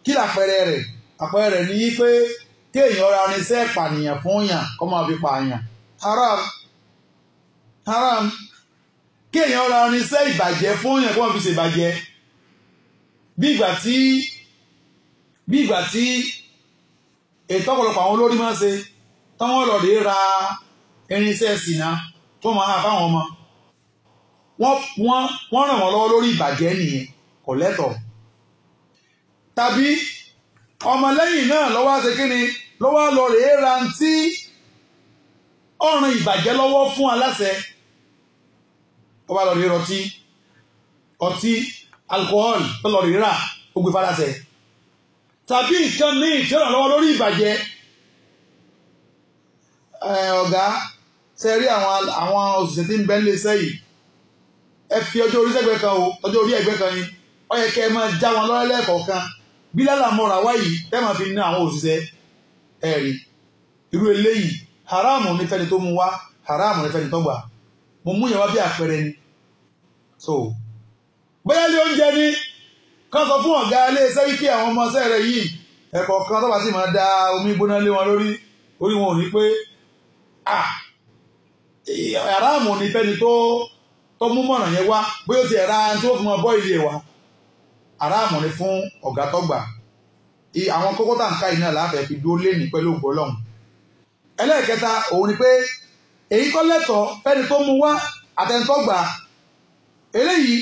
Kí làpẹẹrẹ rẹ̀? Àpẹẹrẹ rẹ̀ ni pé kéèyàn ra irinṣẹ́ ìpànìyàn fún yàn kó máa fi pààyàn, haram. Kéèyàn ra irinṣẹ́ ìbàjẹ́ fún yàn kó máa fi ṣe ìbàjẹ́. Bí ìgbà tí ètò ọ̀pọ̀lọpọ̀ àwọn olórí máa ń ṣe táwọn lọ rí ra irinṣẹ́ ṣìnà tó máa hà fáwọn ọmọ. Wọ́n ràn wọ́n lọ́wọ́ lórí ìbàjẹ́ nìyẹn, kò lẹ́tọ̀ọ́. Tàbí ọmọlẹ́yìn náà lọ́wọ́ ṣe kíni lọ́wọ́ lọ rèé ra tí ọ̀ràn ìbàjẹ́ lọ́wọ́ fún aláṣẹ. Ó bá lọ rí ọtí alcohol tó lọ rí rà ó gbé fáláṣẹ. Tàbí nǹkan míì tí ó ràn lọ́wọ́ lórí ìbàjẹ́. Ọ̀gá ṣe rí àwọn òṣìṣẹ́ tí ń bẹ nílé iṣẹ́ yìí, ẹ fi ọjọ́ orí sẹ́gbẹ̀ẹ́ kan o, ọjọ́ orí ẹgbẹ́ kan ni, ó yẹ kẹ́ ẹ máa já wọn lọ́rẹ́ lẹ́ẹ̀kọ̀ọ̀kan. Bí lálàmọ́ra wáyìí tẹ́ máa fi ná àwọn òṣìṣẹ́ ẹ̀rí. Irú eléyìí haramu ní fẹ́ni tó mú wá, haramu ní fẹ́ni tó gbà. Mo mú yẹn wá bí àpẹẹrẹ ni. So bóyá ilé oúnjẹ ni kán sọ fún ọ̀gá ilé iṣẹ́ wípé àwọn ọmọ iṣẹ́ rẹ̀ yìí ẹ̀kọ̀ọ̀kan tó bá sì máa da omi gbóná lé wọn lórí, orí wọn ò ní pé haramu ní fẹ́ni tó mú mọ̀nà yẹn wá, bóyá ó ti ẹ̀ra tí ó fún wọn bọ́ ilé wa, haramu ní fún ọ̀gá tó gbà. Àwọn kókó tá ń ká iná láàfẹ́ fi dúró lé ní pẹ̀lú ògbọ́lọ́hùn. Ẹlẹ́ẹ̀kẹta òun ni pé èyí tó lẹ́tọ̀ọ́ fẹ́ni tó mú wá àtẹni tó gbà, eléyìí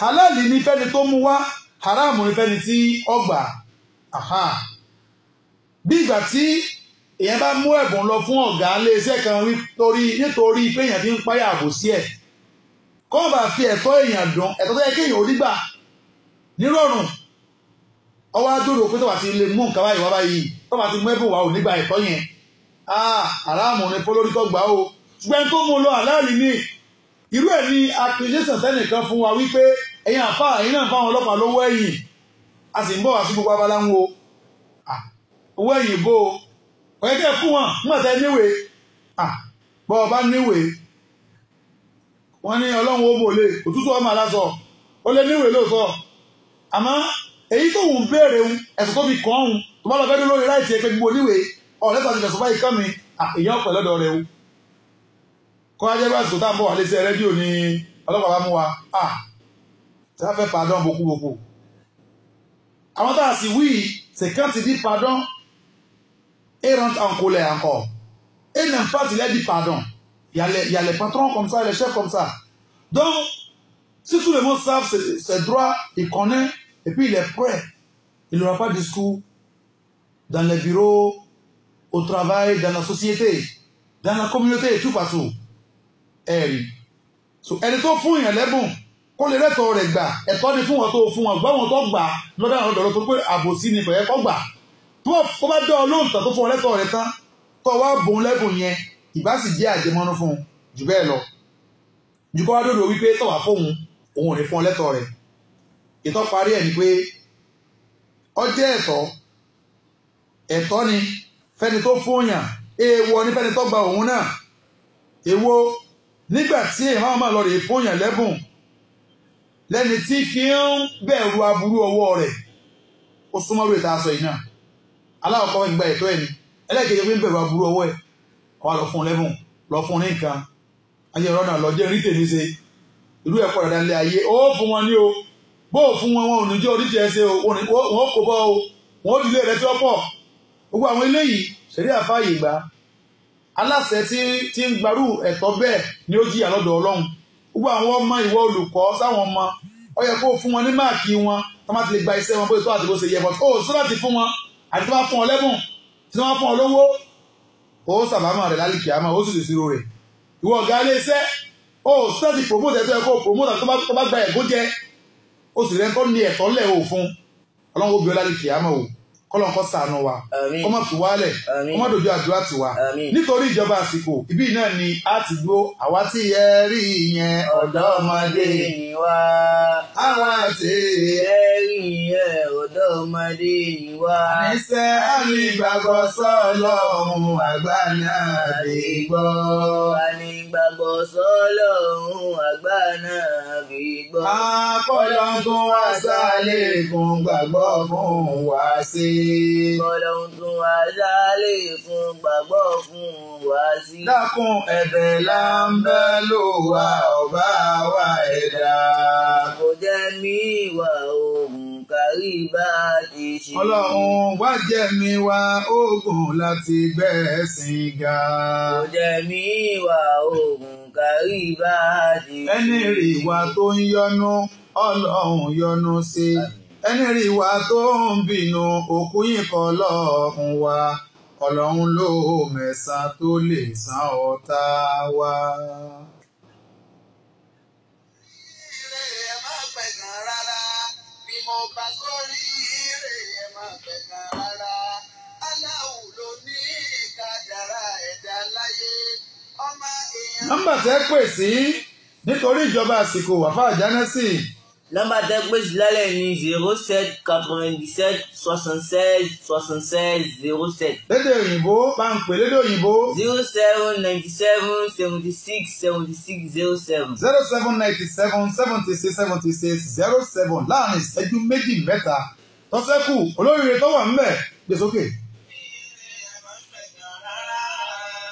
halali ní fẹ́ni tó mú wá, haramu ní fẹ́ni tí ó gbà. Bí ìgbà tí èyàn bá mú ẹ̀bùn lọ fún ọ̀gá ilé iṣẹ́ kan nítorí pé èyàn fi ń páyà àbòsí ẹ̀, kó bá fi ẹ̀tọ́ èyàn dùn, ẹ̀tọ́ tó yẹ kéèyàn ó dígbà nírọ̀rùn. Ọwọ́ adúrò pé tó bá ti lè mú nǹkan báyìí wá báyìí, tó bá ti mú ẹ̀bùn wá ò nígbà ẹ̀tọ́ yẹn, haramu ní fọlórí tó gbà o. Ṣùgbọ́n tó mú lọ àláàlì ní irú ẹ̀ ní accusation tẹ́nìkan fún wa wípé ẹ̀yin àfáà ẹ̀yin náà fáwọn ọlọ́pàá lówó ẹ̀yìn, a sì ń bọ̀ wá sí gbogbo abaláwo. Owó ẹ̀yìn bó ọ̀yẹ́kẹ́ fún wọn nígbàtẹ́ níwèé. Bọ́ ọba níwèé wọ́n ní ọlọ́run ó bò lè òtútù ọmọ aláṣọ, ó lé níwèé lóòótọ́, àmọ́ èyí tó wùn béèrè ẹ̀sùn tó fi kàn án tó bá lọ fẹ́ lórí láìsí ẹgbẹ́ gbogbo níwèé ọ̀lẹ́tọ̀ àti ìfẹ̀sùn báyìí kán mi èèyàn pẹ̀ lọ́dọ̀ rẹ̀ o. Kọ́ ajẹ́ bá tó táàbọ̀ wà léṣẹ́ rédíò ní ọlọ́pàá bá mú wa tí wọ́n fẹ́ pardon bokúbokú. Àwọn tá a sì wí c'est quand il dit pardon et rentre en colère encore et n'aime pas il a dit pardon. Il y a les patrons comme ça, les chefs comme ça. Donc, si tout le monde savent ses droits, il connaît, et puis il est prêt, il n'aura pas de discours dans les bureaux, au travail, dans la société, dans la communauté, tout partout. Elle. So, elle est au fond, elle est bon. Quand les lettres ont les gars, elle parle de fond, elle est au fond, elle va au top bas, l'autre côté, à bosser, il est au bas. Toi, faut pas dire l'autre, t'as fait lettre en l'état, toi, va bon lèvre, il va se dire à des mots au fond, du bel là. Du coup, à deux, oui, puis, toi, à fond, on est fond lettre, et toi, pareil, elle dit, ọjọ́ ẹ̀tọ́ ni fẹ́ni tó fún yàn èèwọ̀ ni fẹ́ni tó gba òun náà èwo nígbà tí èèyàn máa lọ rè fún yàn lẹ́bùn lẹ́ni tí fi ń bẹ̀rù aburú ọwọ́ rẹ̀ ó súnmọ́ lórí ìta aṣọ yìí náà aláwọ̀kọ́ ìgbà ẹ̀tọ́ ẹ̀ ni ẹlẹ́kẹ̀ẹ́ fi ń bẹ̀rù aburú ọwọ́ ẹ̀ wà lọ fún lẹ́bùn lọ fún ní nǹkan ayé ọ̀rọ̀ náà lọ jẹ́ rí tèmi ṣe ìlú ẹ̀kọ́ rẹ̀ dánilé ayé ó fún wọn ní o bó fún wọn wọn ò ní jẹ́ oríṣi ẹsẹ̀ o wọn kò bọ́ o wọn ó dilé rẹ̀ tí ó pọ̀ gbogbo àwọn eléyìí ṣẹ̀rí àfáàyè gbà aláṣẹ tí ń gbarú ẹ̀tọ́ bẹ́ẹ̀ ni ó jìyà lọ́dọ̀ Ọlọ́run gbogbo àwọn ọmọ ìwọ olùkọ́ sáwọn ọmọ ó yẹ kó fún wọn ní máàkì wọn tó má ti lè gba iṣẹ́ wọn bó tó àti bó ṣe yẹ bọ́ ó sí láti fún wọn àti tó bá fún ọ lẹ́bùn tí wọ́n fún ọ lówó ó sàbámọ̀ rẹ̀ lálìkì àmọ́ ó sì lè ṣírò rẹ̀ ìwọ ọ̀gá ilé iṣẹ́ ó sí láti promote ẹ̀tọ́ ẹ̀kọ́ promote àti tó bá gba ẹ̀kọ́ jẹ ó sì rẹ́ tó ní ẹ̀tọ́ lẹ̀ ò fún Ọlọ́run ó bí ọ lálìkì àmọ́ ò kọ́lọ́n kó ṣàánú wa kó má fi wálẹ̀ kó má dojú àdúrà tì wá nítorí ìjọba àsìkò ibi náà ni a ti gbó àwa tí ẹ rí yẹn ọ̀dọ́mọdé ni wá. àwa tí ẹ rí yẹn ọ̀dọ́mọdé ni wá. àníṣe àmì ìgbàgbọ́ sọ́lọ́run àgbà náà lè gbọ́. àní ìgbàgbọ́ sọ́lọ́run àgbà náà lè gbọ́. Kọ́lọ́n tún wá sálẹ̀ kún gbàgbọ́ fún wa sí. Kọ́lọ́n tún wá sálẹ̀ kún gbàgbọ́ fún wa sí. Dákun ẹ̀bẹ̀ là ń bẹ̀ ló wà ọba wa ẹ̀dá. Kò jẹ́ mi wà oògùn kárí bá ti ṣe. Ọlọ́run wá jẹ́ mi wá oògùn láti gbẹ̀sìn ga. Kò jẹ́ mi wà oògùn kárí bá ti ṣe. Ẹni rí wa tó ń yọnu Ọlọ́run yọ́nú sí. Ẹni rí wa tó ń bínú òkú yìí kọ́ Ọlọ́run wa. Ọlọ́run ló mẹ̀san tó lè san ọ̀tá wa. Ire ẹ má pẹ̀gàn rárá, bí mo bá sórí ire ẹ má pẹ̀gàn rárá. Aláwo ló ní kádàrá ẹ̀dá láyé, ọmọ èèyàn. Nọ́mbà tẹ́ pè sí nítorí ìjọba àsìkò Wàfà Àjánẹ́sì. Nọ́mbà tẹ́ pè sí lálẹ́ ní 07 97 76 76 07. Lédè òyìnbó bá ń pè lédè òyìnbó. 07 97 76 76 07. 0797 76 76 07 láàrin ìṣẹ́jú méjì mẹ́ta tọ́sẹ́kù olóríire tó wà ńbẹ̀ gbé sókè.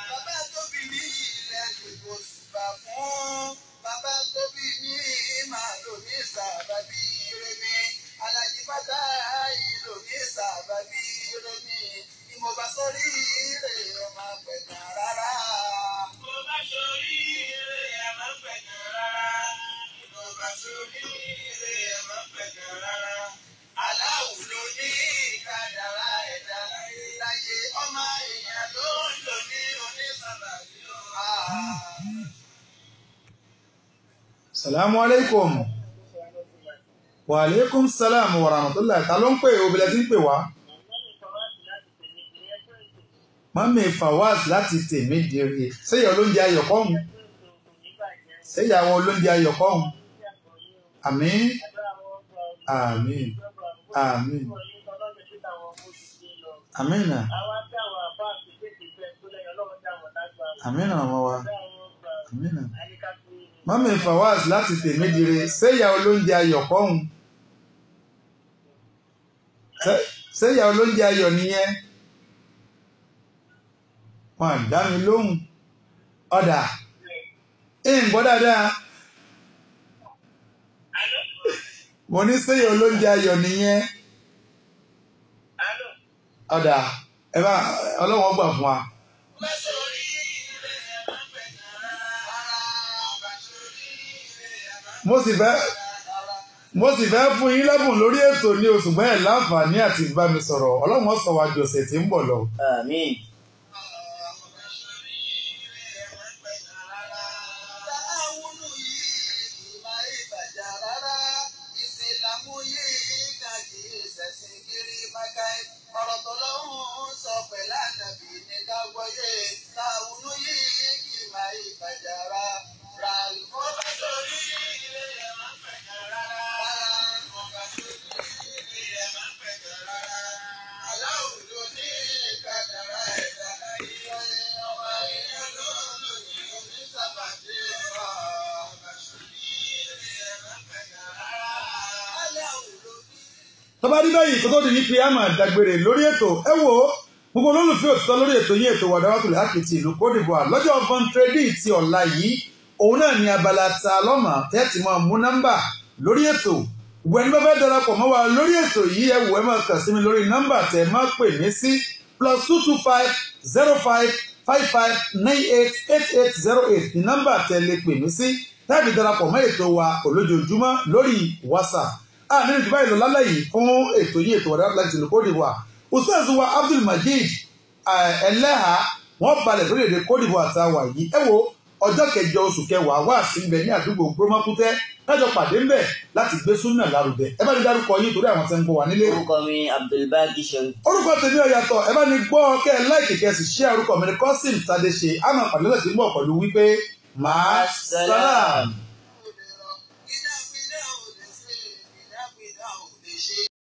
Bàbá tó bí mi ilẹ̀ ìdìbò ṣùgbà fún. Bàbá tó bí mi máa lò ní sábàbí ire mi. Alájí bàtà yìí lò ní sábàbí ire mi. Bí mo bá sórí ire ẹ má pẹ̀gàn rárá. Mo bá sórí ire ẹ má pẹ̀gàn rárá. Mo bá sórí ire ẹ má pẹ̀gàn rárá. Aláwo ló ní kádàrá ẹ̀dá láyé, ọmọ èèyàn ló ń lò ní onísàbàbí. Salamu alaikum. Wa alaikum salam wa rahmatullahi. Ta ló ń pè obìnrin tí ń pè wá? Mami Fawaz láti Tèmídire. Ṣéyà olóúnjẹ ayọ̀ kọ́hún? Ṣéyà àwọn olóúnjẹ ayọ̀ kọ́hún? Àmín. Àmín. Àmín. Àmín náà. Àmín náà mọ́ wa. Àmín náà. Mami Fawaz láti Tèmídire. Ṣéyà olóúnjẹ ayọ̀ kọ́hún? Ṣéyà olóúnjẹ ayọ̀ nìyẹn? Wọ́n dá mi lóhùn. Ọ̀dà. Gbọ́ dáadáa. Mo ní ṣéyà olóúnjẹ ayọ̀ nìyẹn? Ọ̀dà. Ẹ bá Ọlọ́run gbà fún wa. mo sì fẹ́ fún yín lẹ́bùn lórí ètò ní oṣù bẹ́ẹ̀ láǹfààní àti bá mi sọ̀rọ̀ ọlọ́run ó sọ wá ju ọ̀sẹ̀ tí ń bọ̀ lọ. àmín. ọ̀rọ̀ tó lọ́hùn sọ pẹ̀lú ànàbì ní ká gbọ́yé táwùnú yìí kì máa ìbàjá ra ra ìfọ́ bá sórí ilé ẹ̀ máa ń pẹ̀jẹ̀ rárá. Mo bá sórí ilé ẹ̀ máa ń pẹ̀jẹ̀ rárá. Aláwùjọ ní ìkàdàrà ẹ̀dá ayé ọmọ ìyẹn ló ń lò ní onísàbàdé wa. Mo bá sórí ilé ẹ̀ máa ń pẹ̀jẹ̀ rárá. Aláwùjọ tó bá rí báyìí kó tó di ní pé a máa dágbére lórí ètò ẹ wò ó gbogbo olólùfẹ́ òtítọ́ lórí ètò yín ètò Wadawatul Haqq ti ìlú Côte d'Ivoire lọ́jọ́ Vendredi ti ọ̀la yìí òun náà ni abala ta lọ́mà tẹ́ẹ̀tì máa mú nọ́mbà lórí ètò ìwé ẹni bá fẹ́ darapọ̀ mọ́ wa lórí ètò yìí ẹ wò ẹ máa kàn sí mi lórí nọ́mbà tẹ́ máa pè mí sí +225 05 55 98 8808 ní nọ́mbà tẹ́ lè pè mí sí tàbí darapọ̀ mọ́ ètò wa olójoojúmọ́ lórí WhatsApp nínú ìdìbò ìlú lálẹ́ yìí fún ètò yìí ètò Wadawatul Haqq ìlú Côte d'Ivoire Ustaz wa Abdul Majid Eleha wọ́n balẹ̀ lórí èdè Côte d'Ivoire àtàwà yìí ẹ wo ọjọ́ kẹjọ oṣù kẹwàá wà sí ibẹ̀ ní àdúgbò Gbómọkútẹ́ kájọ pàdé ń bẹ̀ láti gbé súnà lárugẹ ẹ bá ní dárúkọ yìí torí àwọn tẹ́ ń bọ̀ wá nílé. orúkọ mi Abdulbaki Sharif. orúkọ tèmi ò yàtọ̀ ẹ bá ní gbọ́ kẹ́ ẹ láìkì kẹ́ ẹ sì ṣe orúkọ mi ní Kọ́sìm Tádéṣe àmọ́ pàdé lọ́sẹ̀ tí ń bọ̀ pẹ̀lú wípé màá sálàm.